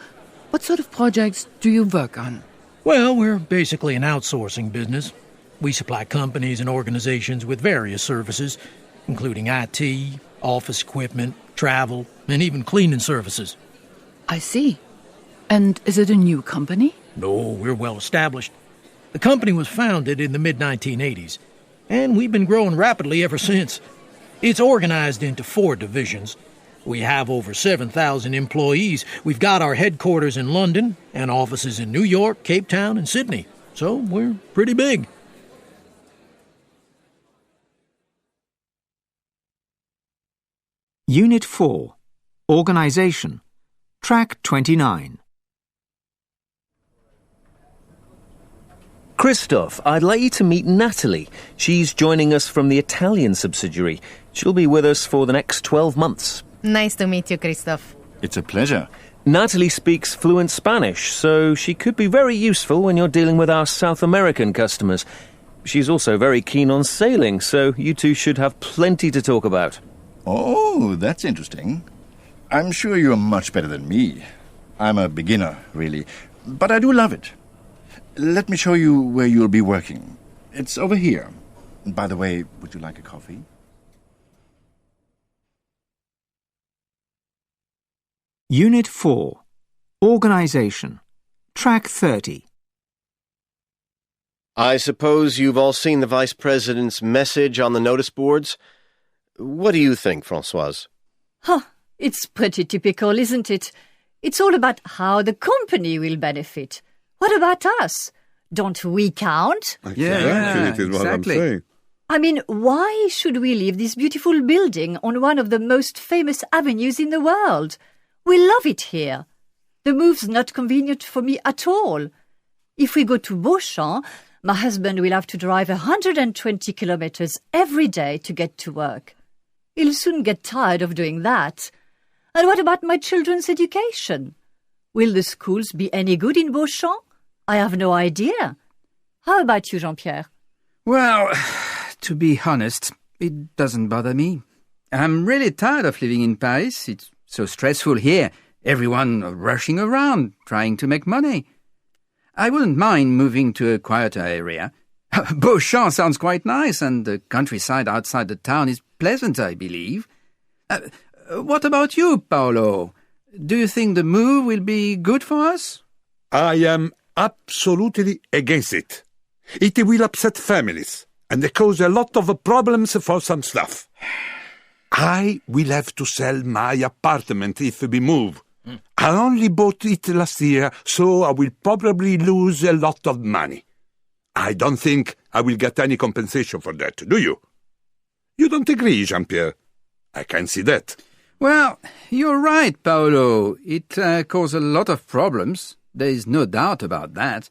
What sort of projects do you work on? Well, we're basically an outsourcing business. We supply companies and organizations with various services, including IT, office equipment, travel, and even cleaning services. I see. And is it a new company? No, we're well established. The company was founded in the mid-1980s, and we've been growing rapidly ever since. It's organized into 4 divisions. We have over 7,000 employees. We've got our headquarters in London and offices in New York, Cape Town, and Sydney. So we're pretty big. Unit 4. Organisation. Track 29. Christoph, I'd like you to meet Natalie. She's joining us from the Italian subsidiary. She'll be with us for the next 12 months. Nice to meet you, Christoph. It's a pleasure. Natalie speaks fluent Spanish, so she could be very useful when you're dealing with our South American customers. She's also very keen on sailing, so you two should have plenty to talk about. Oh, that's interesting. I'm sure you're much better than me. I'm a beginner, really, but I do love it. Let me show you where you'll be working. It's over here. By the way, would you like a coffee? Unit 4. Organisation. Track 30. I suppose you've all seen the Vice President's message on the notice boards? What do you think, Françoise? It's pretty typical, isn't it? It's all about how the company will benefit. What about us? Don't we count? Exactly. I mean, why should we leave this beautiful building on one of the most famous avenues in the world? We love it here. The move's not convenient for me at all. If we go to Beauchamp, my husband will have to drive 120 kilometers every day to get to work. He'll soon get tired of doing that. And what about my children's education? Will the schools be any good in Beauchamp? I have no idea. How about you, Jean-Pierre? Well, to be honest, it doesn't bother me. I'm really tired of living in Paris. It's so stressful here. Everyone rushing around, trying to make money. I wouldn't mind moving to a quieter area. Beauchamp sounds quite nice, and the countryside outside the town is pleasant, I believe. What about you, Paolo? Do you think the move will be good for us? I am absolutely against it. It will upset families and cause a lot of problems for some staff. I will have to sell my apartment if we move. I only bought it last year, so I will probably lose a lot of money. I don't think I will get any compensation for that, do you? You don't agree, Jean-Pierre? I can see that. Well, you're right, Paolo. It causes a lot of problems. There is no doubt about that.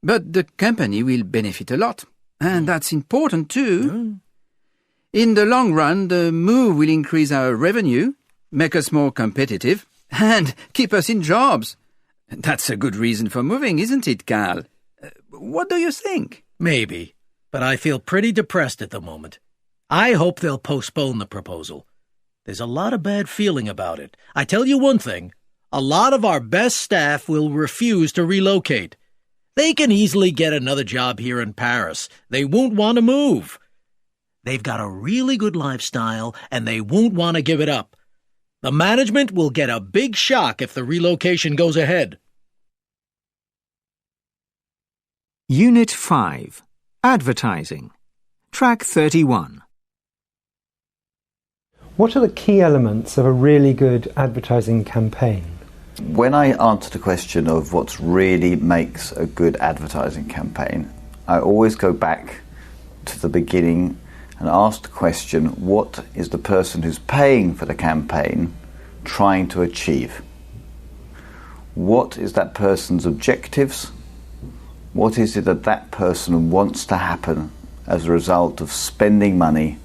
But the company will benefit a lot, and that's important too. In the long run, the move will increase our revenue, make us more competitive, and keep us in jobs. That's a good reason for moving, isn't it, Carl? What do you think? Maybe, but I feel pretty depressed at the moment. I hope they'll postpone the proposal. There's a lot of bad feeling about it. I tell you one thing, a lot of our best staff will refuse to relocate. They can easily get another job here in Paris. They won't want to move. They've got a really good lifestyle, and they won't want to give it up. The management will get a big shock if the relocation goes ahead. Unit 5. Advertising. Track 31. What are the key elements of a really good advertising campaign? When I answer the question of what really makes a good advertising campaign, I always go back to the beginning and ask the question, what is the person who's paying for the campaign trying to achieve? What is that person's objectives? What is it that that person wants to happen as a result of spending money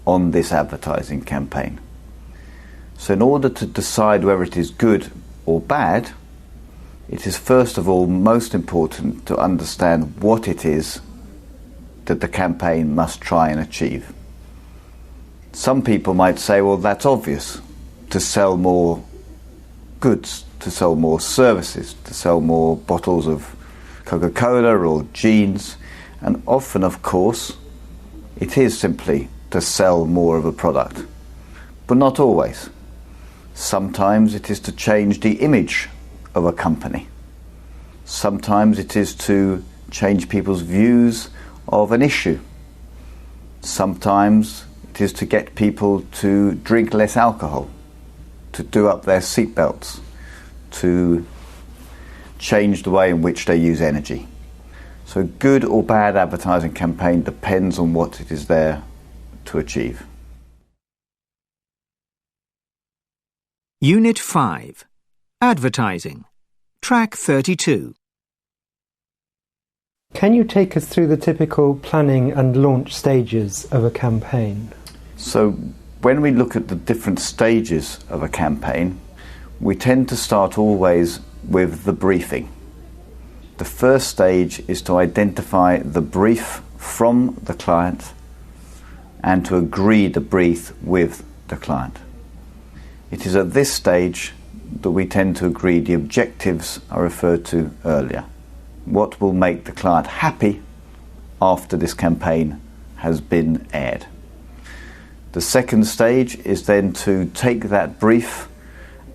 on this advertising campaign? So in order to decide whether it is good or bad, it is first of all most important to understand what it is that the campaign must try and achieve. Some people might say, well, that's obvious, to sell more goods, to sell more services, to sell more bottles of Coca-Cola or jeans, and often, of course, it is simply to sell more of a product, but not always. Sometimes it is to change the image of a company. Sometimes it is to change people's views of an issue. Sometimes it is to get people to drink less alcohol, to do up their seatbelts, to change the way in which they use energy. So a good or bad advertising campaign depends on what it is there to achieve. Unit 5. Advertising. Track 32. Can you take us through the typical planning and launch stages of a campaign? So when we look at the different stages of a campaign, we tend to start always with the briefing. The first stage is to identify the brief from the client and to agree the brief with the client. It is at this stage that we tend to agree the objectives I referred to earlier. What will make the client happy after this campaign has been aired. The second stage is then to take that brief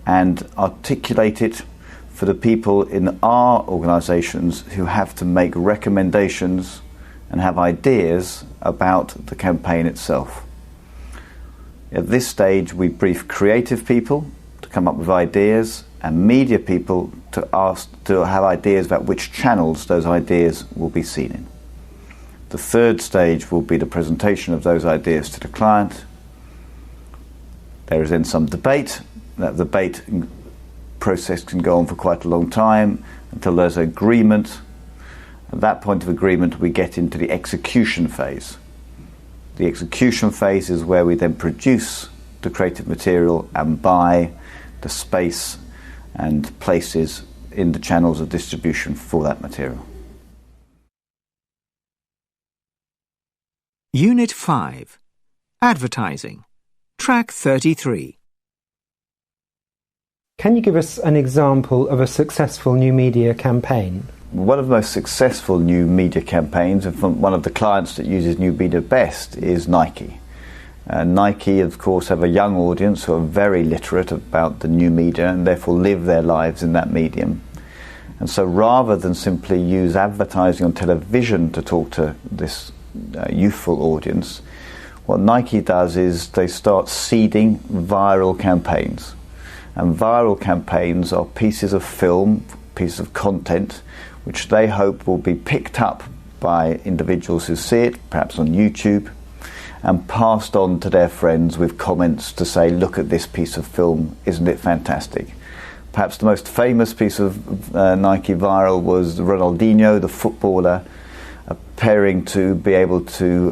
and articulate it for the people in our organisations who have to make recommendations and have ideas about the campaign itself. At this stage we brief creative people to come up with ideas and media people to have ideas about which channels those ideas will be seen in. The third stage will be the presentation of those ideas to the client. There is then some debate. That debate process can go on for quite a long time until there's agreement. At that point of agreement we get into the execution phase. The execution phase is where we then produce the creative material and buy the space and places in the channels of distribution for that material. Unit 5. Advertising. Track 33. Can you give us an example of a successful new media campaign? One of the most successful new media campaigns, and from one of the clients that uses new media best, is Nike. Nike, of course, have a young audience who are very literate about the new media and therefore live their lives in that medium. And so rather than simply use advertising on television to talk to this youthful audience, what Nike does is they start seeding viral campaigns. And viral campaigns are pieces of film, pieces of content, which they hope will be picked up by individuals who see it, perhaps on YouTube, and passed on to their friends with comments to say, look at this piece of film, isn't it fantastic? Perhaps the most famous piece of Nike viral was Ronaldinho, the footballer, appearing to be able to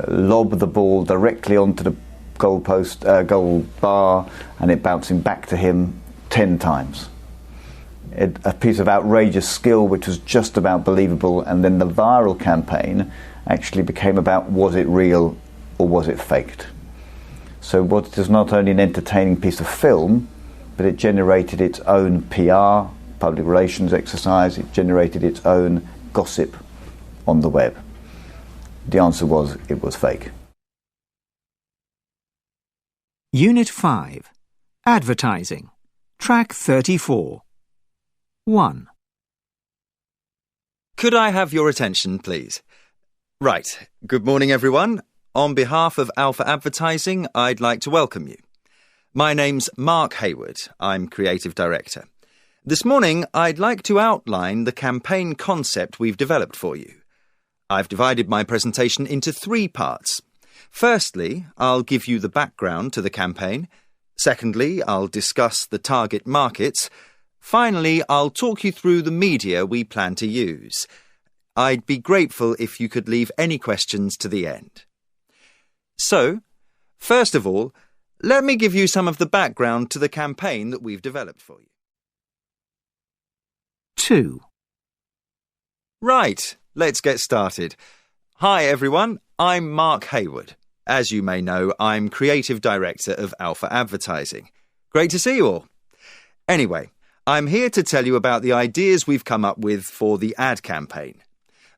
lob the ball directly onto the goal bar and it bouncing back to him 10 times. A piece of outrageous skill which was just about believable, and then the viral campaign actually became about, was it real or was it faked? So what is not only an entertaining piece of film, but it generated its own PR, public relations exercise, it generated its own gossip on the web. The answer was, it was fake. Unit 5. Advertising. Track 34. 1. Could I have your attention, please? Right. Good morning, everyone. On behalf of Alpha Advertising, I'd like to welcome you. My name's Mark Hayward. I'm Creative Director. This morning, I'd like to outline the campaign concept we've developed for you. I've divided my presentation into 3 parts. Firstly, I'll give you the background to the campaign. Secondly, I'll discuss the target markets. Finally, I'll talk you through the media we plan to use. I'd be grateful if you could leave any questions to the end. So, first of all, let me give you some of the background to the campaign that we've developed for you. 2. Right, let's get started. Hi everyone, I'm Mark Hayward. As you may know, I'm Creative Director of Alpha Advertising. Great to see you all. Anyway, I'm here to tell you about the ideas we've come up with for the ad campaign.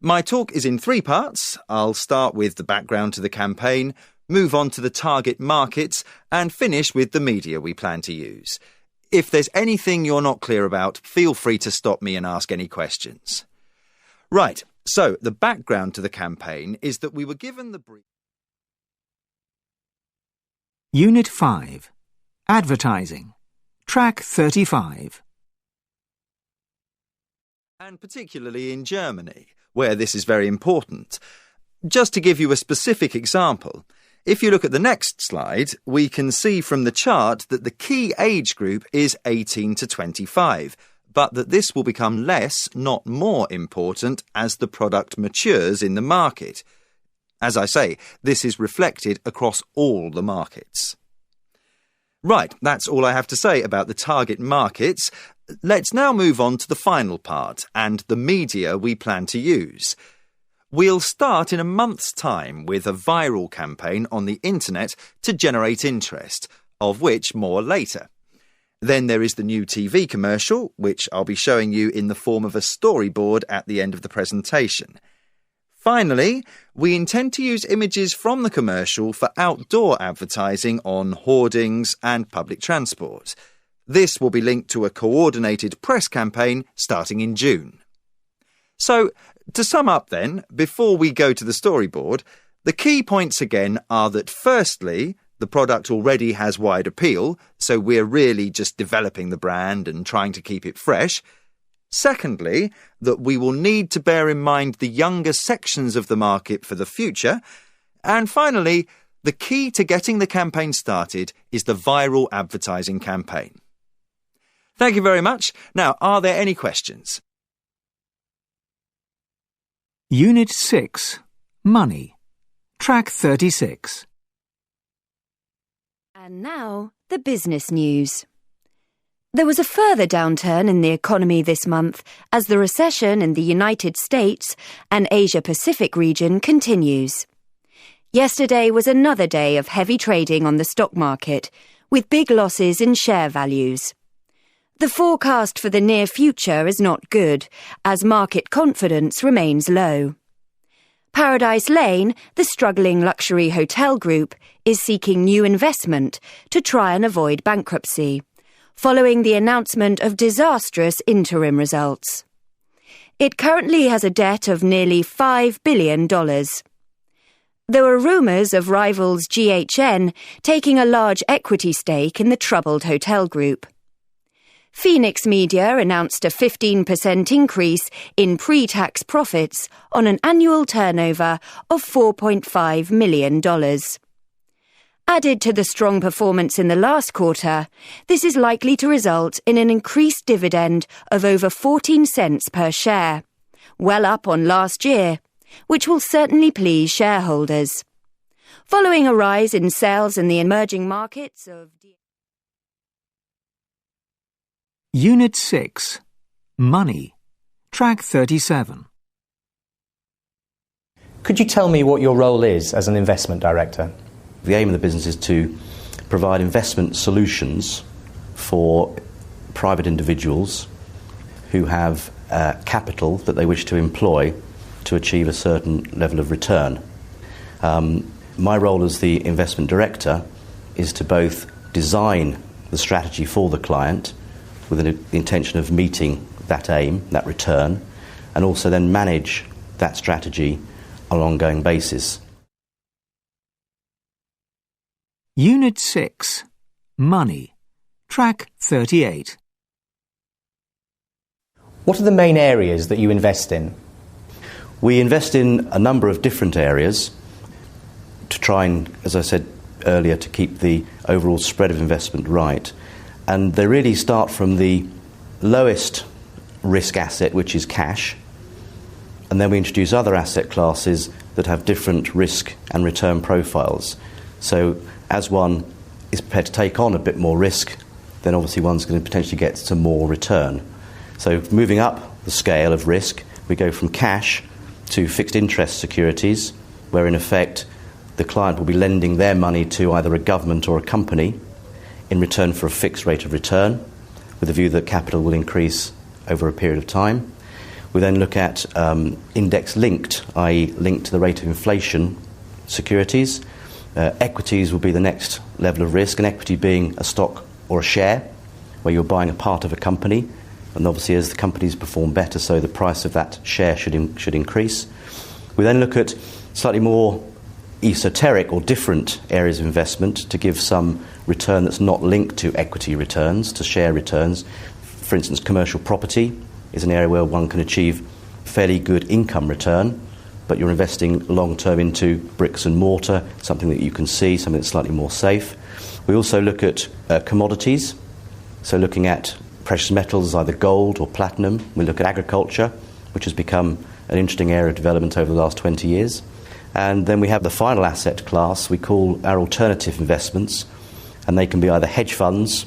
My talk is in 3 parts. I'll start with the background to the campaign, move on to the target markets, and finish with the media we plan to use. If there's anything you're not clear about, feel free to stop me and ask any questions. Right, so the background to the campaign is that we were given the brief. Unit 5. Advertising. Track 35. And particularly in Germany, where this is very important. Just to give you a specific example, if you look at the next slide, we can see from the chart that the key age group is 18 to 25, but that this will become less, not more important as the product matures in the market. As I say, this is reflected across all the markets. Right, that's all I have to say about the target markets. Let's now move on to the final part and the media we plan to use. We'll start in a month's time with a viral campaign on the internet to generate interest, of which more later. Then there is the new TV commercial, which I'll be showing you in the form of a storyboard at the end of the presentation. Finally, we intend to use images from the commercial for outdoor advertising on hoardings and public transport. This will be linked to a coordinated press campaign starting in June. So, to sum up then, before we go to the storyboard, the key points again are that firstly, the product already has wide appeal, so we're really just developing the brand and trying to keep it fresh. Secondly, that we will need to bear in mind the younger sections of the market for the future. And finally, the key to getting the campaign started is the viral advertising campaign. Thank you very much. Now, are there any questions? Unit 6. Money. Track 36. And now, the business news. There was a further downturn in the economy this month as the recession in the United States and Asia-Pacific region continues. Yesterday was another day of heavy trading on the stock market, with big losses in share values. The forecast for the near future is not good, as market confidence remains low. Paradise Lane, the struggling luxury hotel group, is seeking new investment to try and avoid bankruptcy, following the announcement of disastrous interim results. It currently has a debt of nearly $5 billion. There were rumours of rivals GHN taking a large equity stake in the troubled hotel group. Phoenix Media announced a 15% increase in pre-tax profits on an annual turnover of $4.5 million. Added to the strong performance in the last quarter, this is likely to result in an increased dividend of over 14 cents per share, well up on last year, which will certainly please shareholders. Following a rise in sales in the emerging markets of... Unit 6. Money. Track 37. Could you tell me what your role is as an investment director? The aim of the business is to provide investment solutions for private individuals who have capital that they wish to employ to achieve a certain level of return. My role as the investment director is to both design the strategy for the client with the intention of meeting that aim, that return, and also then manage that strategy on an ongoing basis. Unit 6. Money. Track 38. What are the main areas that you invest in? We invest in a number of different areas to try and, as I said earlier, to keep the overall spread of investment right. And they really start from the lowest risk asset, which is cash, and then we introduce other asset classes that have different risk and return profiles. So as one is prepared to take on a bit more risk, then obviously one's going to potentially get some more return. So moving up the scale of risk, we go from cash to fixed interest securities, where in effect the client will be lending their money to either a government or a company in return for a fixed rate of return, with a view that capital will increase over a period of time. We then look at index-linked, i.e. linked to the rate of inflation securities. Equities will be the next level of risk, an equity being a stock or a share, where you're buying a part of a company, and obviously as the companies perform better, so the price of that share should increase. We then look at slightly more esoteric or different areas of investment to give some return that's not linked to equity returns, to share returns. For instance, commercial property is an area where one can achieve fairly good income return, but you're investing long-term into bricks and mortar, something that you can see, something that's slightly more safe. We also look at commodities, so looking at precious metals, either gold or platinum. We look at agriculture, which has become an interesting area of development over the last 20 years. And then we have the final asset class we call our alternative investments, and they can be either hedge funds,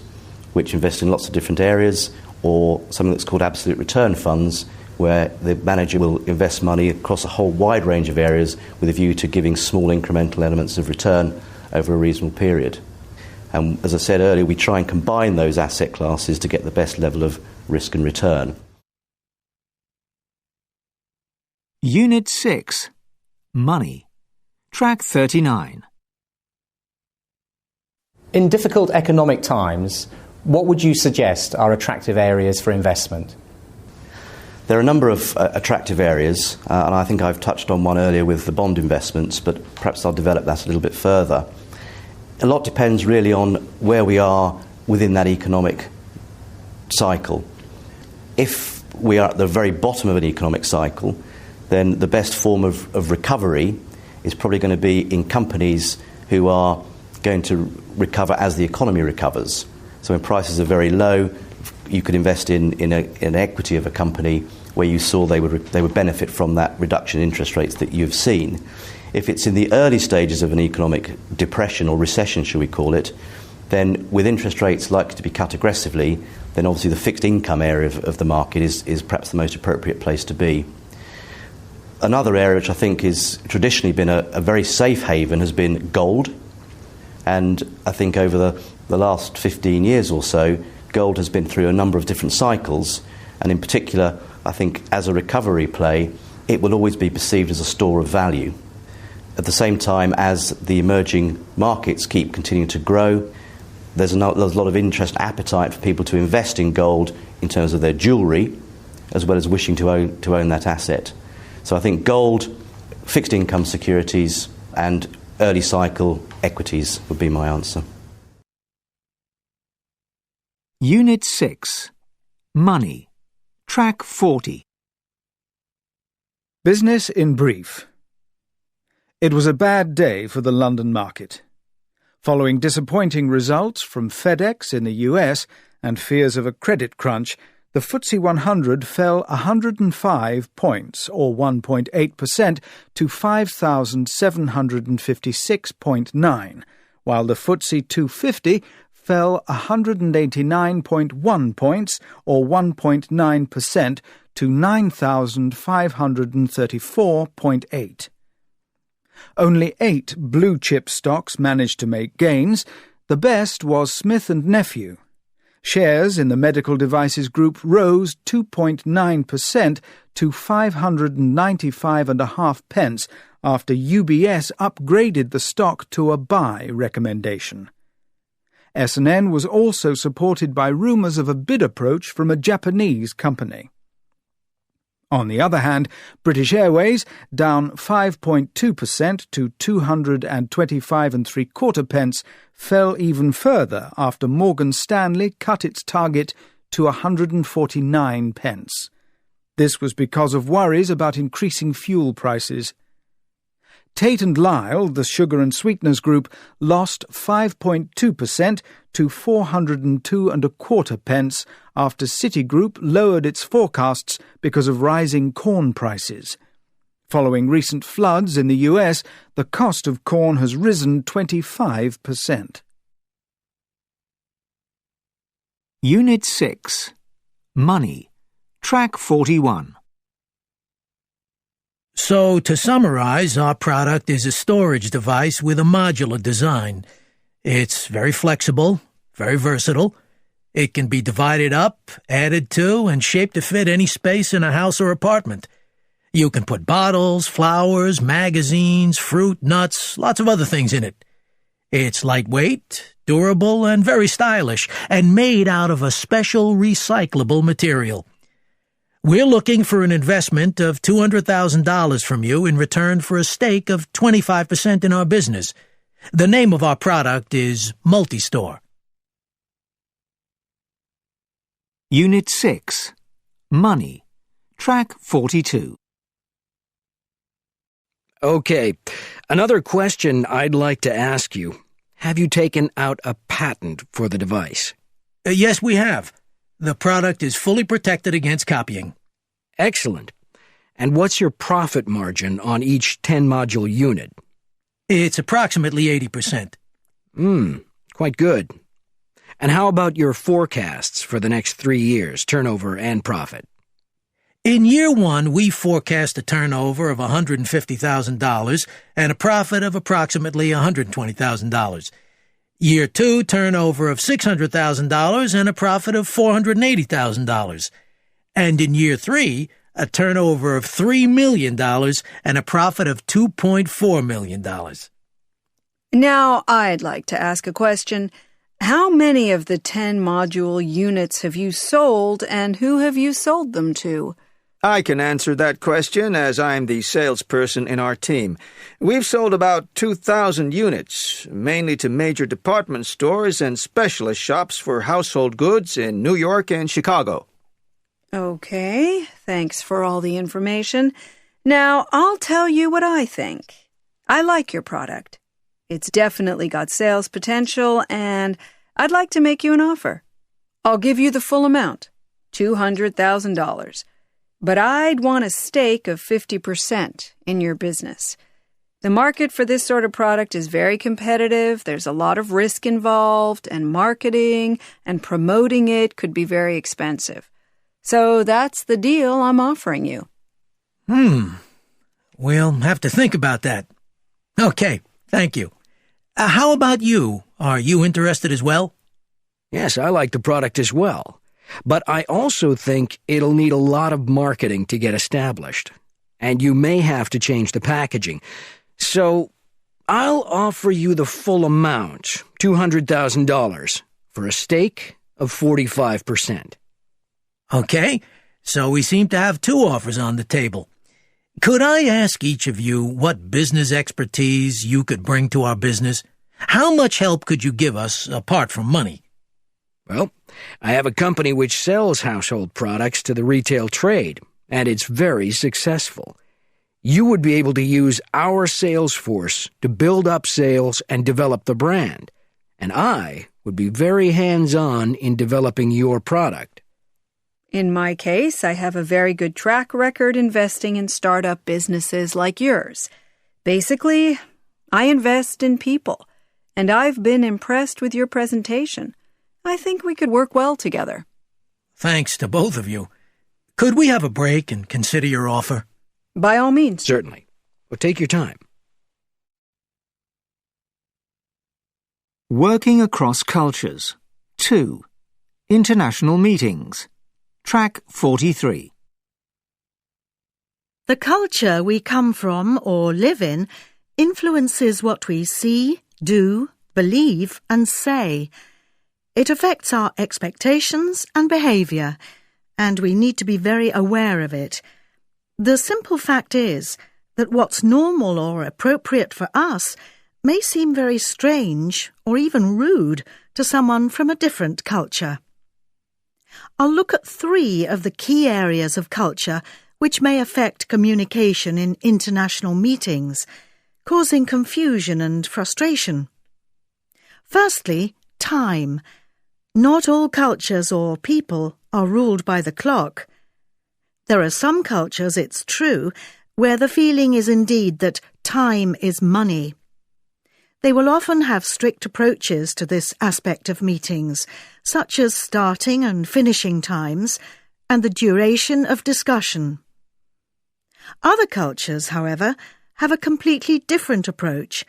which invest in lots of different areas, or something that's called absolute return funds, where the manager will invest money across a whole wide range of areas with a view to giving small incremental elements of return over a reasonable period. And as I said earlier, we try and combine those asset classes to get the best level of risk and return. Unit 6. Money. Track 39. In difficult economic times, what would you suggest are attractive areas for investment? There are a number of attractive areas, and I think I've touched on one earlier with the bond investments, but perhaps I'll develop that a little bit further. A lot depends really on where we are within that economic cycle. If we are at the very bottom of an economic cycle, then the best form of recovery is probably going to be in companies who are going to recover as the economy recovers. So when prices are very low, you could invest in an equity of a company where you saw they would benefit from that reduction in interest rates that you've seen. If it's in the early stages of an economic depression or recession, shall we call it, then with interest rates likely to be cut aggressively, then obviously the fixed income area of the market is perhaps the most appropriate place to be. Another area which I think has traditionally been a very safe haven has been gold. And I think over the last 15 years or so, gold has been through a number of different cycles, and in particular, I think as a recovery play, it will always be perceived as a store of value. At the same time, as the emerging markets keep continuing to grow, there's a lot of interest and appetite for people to invest in gold in terms of their jewellery, as well as wishing to own that asset. So I think gold, fixed income securities, and early cycle equities would be my answer. Unit 6. Money. Track 40. Business in brief. It was a bad day for the London market. Following disappointing results from FedEx in the US and fears of a credit crunch, the FTSE 100 fell 105 points, or 1.8%, to 5,756.9, while the FTSE 250 fell 189.1 points, or 1.9%, to 9,534.8. Only 8 blue-chip stocks managed to make gains. The best was Smith & Nephew. Shares in the medical devices group rose 2.9% to 595.5 after UBS upgraded the stock to a buy recommendation. S&N was also supported by rumours of a bid approach from a Japanese company. On the other hand, British Airways, down 5.2% to 225.75, fell even further after Morgan Stanley cut its target to 149. This was because of worries about increasing fuel prices. Tate & Lyle, the sugar and sweeteners group, lost 5.2% to 402.25 after Citigroup lowered its forecasts because of rising corn prices. Following recent floods in the US, the cost of corn has risen 25%. Unit 6. Money. Track 41. So, to summarize, our product is a storage device with a modular design. It's very flexible, very versatile. It can be divided up, added to, and shaped to fit any space in a house or apartment. You can put bottles, flowers, magazines, fruit, nuts, lots of other things in it. It's lightweight, durable, and very stylish, and made out of a special recyclable material. We're looking for an investment of $200,000 from you in return for a stake of 25% in our business. The name of our product is Multistore. Unit 6. Money. Track 42. Okay, another question I'd like to ask you. Have you taken out a patent for the device? Yes, we have. The product is fully protected against copying. Excellent. And what's your profit margin on each 10-module unit? It's approximately 80%. Quite good. And how about your forecasts for the next 3 years, turnover and profit? In year one, we forecast a turnover of $150,000 and a profit of approximately $120,000. Year two, turnover of $600,000 and a profit of $480,000. And in year three, a turnover of $3 million and a profit of $2.4 million. Now, I'd like to ask a question. How many of the 10 module units have you sold, and who have you sold them to? I can answer that question, as I'm the salesperson in our team. We've sold about 2,000 units, mainly to major department stores and specialist shops for household goods in New York and Chicago. Okay, thanks for all the information. Now, I'll tell you what I think. I like your product. It's definitely got sales potential, and I'd like to make you an offer. I'll give you the full amount, $200,000. But I'd want a stake of 50% in your business. The market for this sort of product is very competitive. There's a lot of risk involved, and marketing and promoting it could be very expensive. So that's the deal I'm offering you. We'll have to think about that. Okay, thank you. How about you? Are you interested as well? Yes, I like the product as well. But I also think it'll need a lot of marketing to get established. And you may have to change the packaging. So I'll offer you the full amount, $200,000, for a stake of 45%. Okay, so we seem to have two offers on the table. Could I ask each of you what business expertise you could bring to our business? How much help could you give us apart from money? Well, I have a company which sells household products to the retail trade, and it's very successful. You would be able to use our sales force to build up sales and develop the brand, and I would be very hands-on in developing your product. In my case, I have a very good track record investing in startup businesses like yours. Basically, I invest in people, and I've been impressed with your presentation. I think we could work well together. Thanks to both of you. Could we have a break and consider your offer? By all means. Certainly. Well, take your time. Working across cultures. 2. International meetings. Track 43. The culture we come from or live in influences what we see, do, believe, and say. It affects our expectations and behaviour, and we need to be very aware of it. The simple fact is that what's normal or appropriate for us may seem very strange or even rude to someone from a different culture. I'll look at 3 of the key areas of culture which may affect communication in international meetings, causing confusion and frustration. Firstly, time. Not all cultures or people are ruled by the clock. There are some cultures, it's true, where the feeling is indeed that time is money. They will often have strict approaches to this aspect of meetings, such as starting and finishing times and the duration of discussion. Other cultures, however, have a completely different approach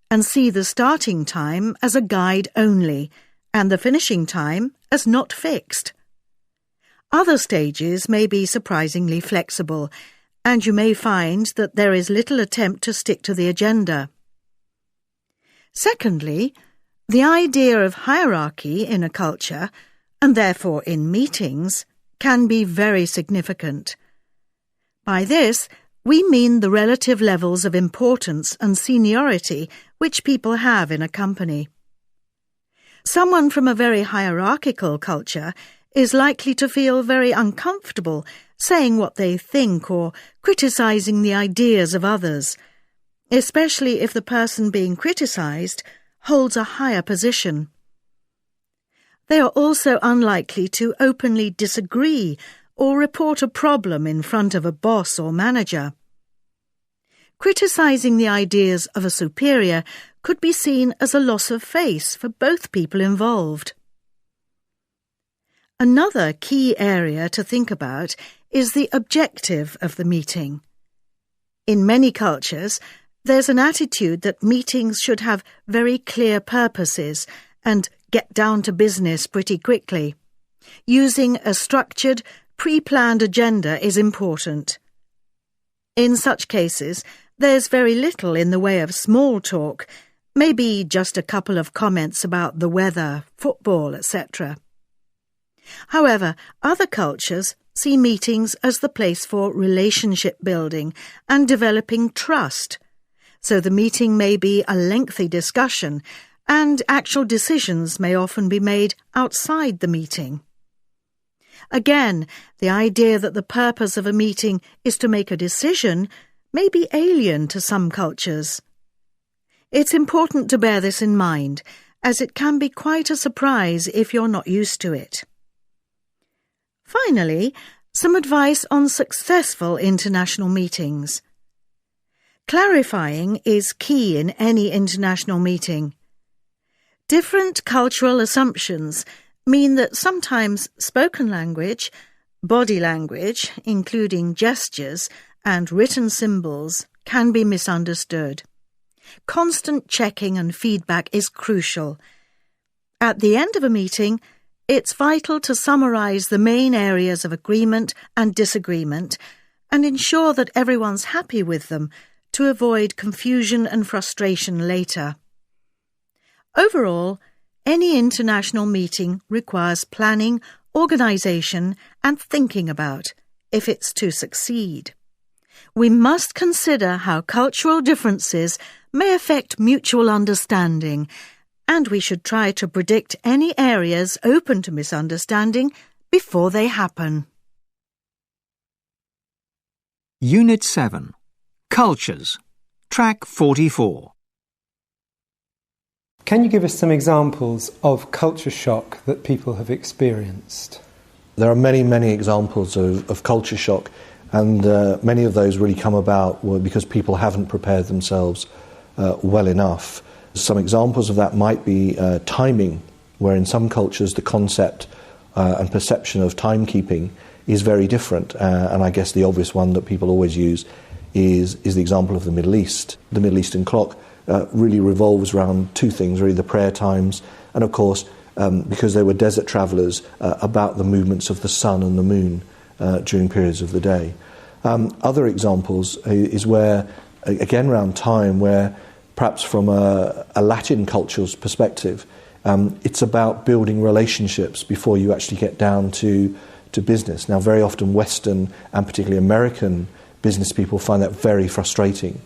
and see the starting time as a guide only and the finishing time as not fixed. Other stages may be surprisingly flexible, and you may find that there is little attempt to stick to the agenda. Secondly, the idea of hierarchy in a culture, and therefore in meetings, can be very significant. By this, we mean the relative levels of importance and seniority which people have in a company. Someone from a very hierarchical culture is likely to feel very uncomfortable saying what they think or criticising the ideas of others, especially if the person being criticised holds a higher position. They are also unlikely to openly disagree or report a problem in front of a boss or manager. Criticising the ideas of a superior could be seen as a loss of face for both people involved. Another key area to think about is the objective of the meeting. In many cultures, there's an attitude that meetings should have very clear purposes and get down to business pretty quickly. Using a structured, pre-planned agenda is important. In such cases, there's very little in the way of small talk, maybe just a couple of comments about the weather, football, etc. However, other cultures see meetings as the place for relationship building and developing trust, so the meeting may be a lengthy discussion and actual decisions may often be made outside the meeting. Again, the idea that the purpose of a meeting is to make a decision may be alien to some cultures. It's important to bear this in mind, as it can be quite a surprise if you're not used to it. Finally, some advice on successful international meetings. Clarifying is key in any international meeting. Different cultural assumptions mean that sometimes spoken language, body language, including gestures, and written symbols can be misunderstood. Constant checking and feedback is crucial. At the end of a meeting, it's vital to summarize the main areas of agreement and disagreement and ensure that everyone's happy with them to avoid confusion and frustration later. Overall, any international meeting requires planning, organization, and thinking about if it's to succeed. We must consider how cultural differences may affect mutual understanding, and we should try to predict any areas open to misunderstanding before they happen. Unit 7. Cultures. Track 44. Can you give us some examples of culture shock that people have experienced? There are many, many examples of culture shock, and many of those really come about because people haven't prepared themselves well enough. Some examples of that might be timing, where in some cultures the concept and perception of timekeeping is very different. And I guess the obvious one that people always use is the example of the Middle East. The Middle Eastern clock really revolves around two things, really, the prayer times, and of course, because they were desert travellers, about the movements of the sun and the moon during periods of the day. Other examples is where, again around time, where perhaps from a Latin culture's perspective, it's about building relationships before you actually get down to business. Now, very often Western and particularly American business people find that very frustrating.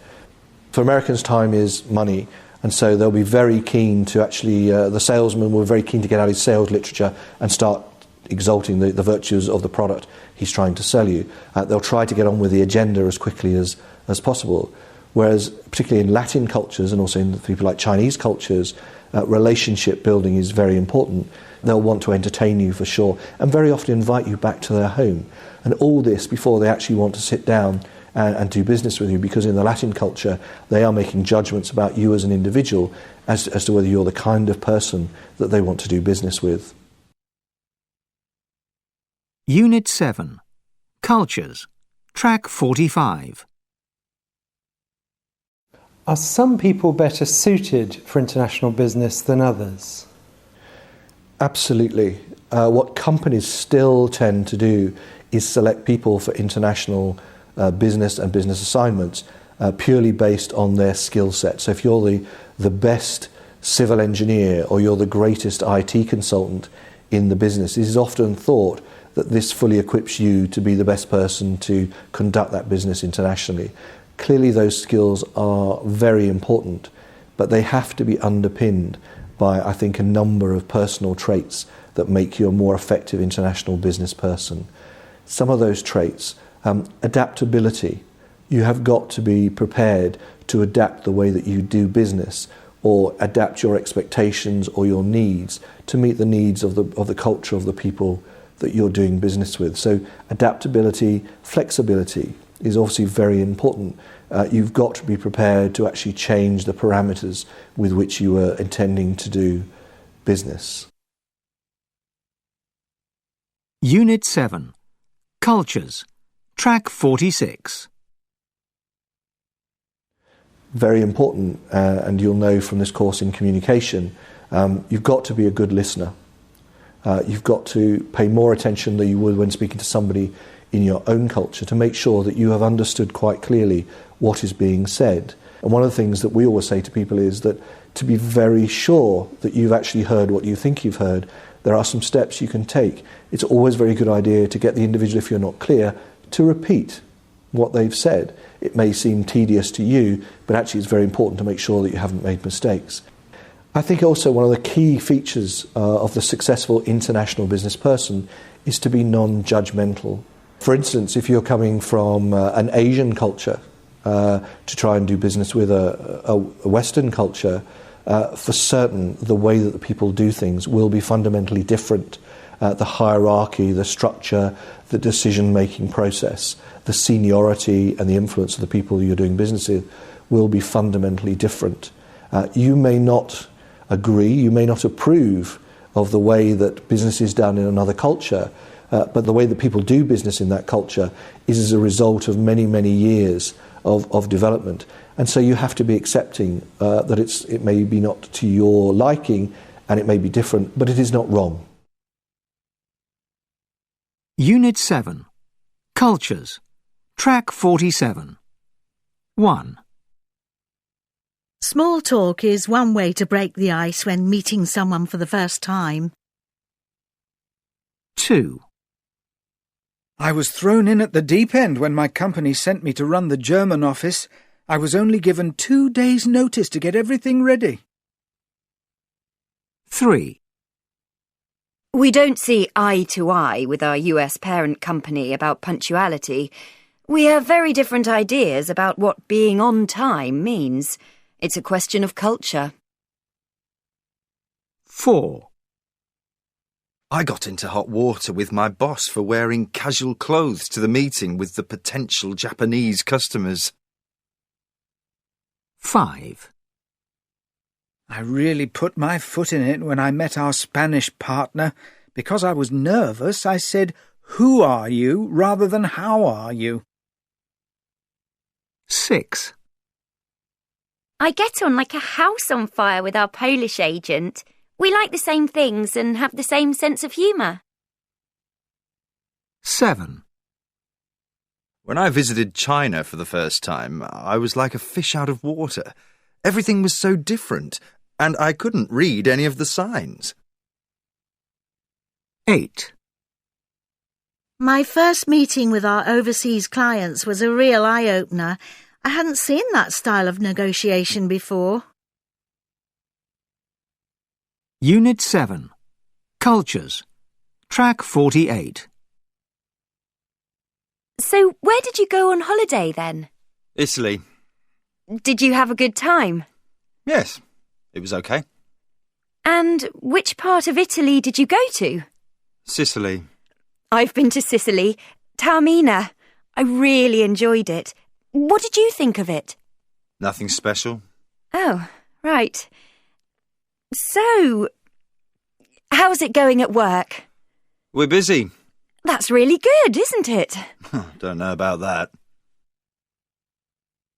For Americans, time is money, and so they'll be very keen to actually, the salesman will be very keen to get out his sales literature and start exalting the virtues of the product he's trying to sell you. They'll try to get on with the agenda as quickly as possible. Whereas, particularly in Latin cultures and also in people like Chinese cultures, relationship building is very important. They'll want to entertain you for sure, and very often invite you back to their home. And all this before they actually want to sit down and do business with you, because in the Latin culture they are making judgments about you as an individual as to whether you're the kind of person that they want to do business with. Unit 7. Cultures. Track 45. Are some people better suited for international business than others? Absolutely. What companies still tend to do is select people for international business and business assignments purely based on their skill set. So if you're the best civil engineer or you're the greatest IT consultant in the business, it is often thought that this fully equips you to be the best person to conduct that business internationally. Clearly those skills are very important, but they have to be underpinned by, I think, a number of personal traits that make you a more effective international business person. Some of those traits, adaptability. You have got to be prepared to adapt the way that you do business, or adapt your expectations or your needs to meet the needs of the culture of the people that you're doing business with. So adaptability, flexibility is obviously very important. You've got to be prepared to actually change the parameters with which you are intending to do business. Unit 7. Cultures. Track 46. Very important, and you'll know from this course in communication, you've got to be a good listener. You've got to pay more attention than you would when speaking to somebody in your own culture to make sure that you have understood quite clearly what is being said. And one of the things that we always say to people is that to be very sure that you've actually heard what you think you've heard, there are some steps you can take. It's always a very good idea to get the individual, if you're not clear, to repeat what they've said. It may seem tedious to you, but actually it's very important to make sure that you haven't made mistakes. I think also one of the key features of the successful international business person is to be non-judgmental. For instance, if you're coming from an Asian culture to try and do business with a Western culture, for certain the way that the people do things will be fundamentally different. The hierarchy, the structure, the decision-making process, the seniority and the influence of the people you're doing business with will be fundamentally different. You may not agree, you may not approve of the way that business is done in another culture, but the way that people do business in that culture is as a result of many, many years of development. And so you have to be accepting that it may be not to your liking and it may be different, but it is not wrong. Unit 7. Cultures. Track 47. 1. Small talk is one way to break the ice when meeting someone for the first time. 2. I was thrown in at the deep end when my company sent me to run the German office. I was only given 2 days' notice to get everything ready. 3. We don't see eye to eye with our US parent company about punctuality. We have very different ideas about what being on time means. It's a question of culture. 4. I got into hot water with my boss for wearing casual clothes to the meeting with the potential Japanese customers. 5. I really put my foot in it when I met our Spanish partner. Because I was nervous, I said, "Who are you?" rather than "How are you?" 6. I get on like a house on fire with our Polish agent. We like the same things and have the same sense of humour. 7. When I visited China for the first time, I was like a fish out of water. Everything was so different, and I couldn't read any of the signs. 8. My first meeting with our overseas clients was a real eye-opener. I hadn't seen that style of negotiation before. Unit 7. Cultures. Track 48. So, where did you go on holiday then? Italy. Did you have a good time? Yes, it was okay. And which part of Italy did you go to? Sicily. I've been to Sicily. Taormina. I really enjoyed it. What did you think of it? Nothing special. Oh, right. So, how's it going at work? We're busy. That's really good, isn't it? Don't know about that.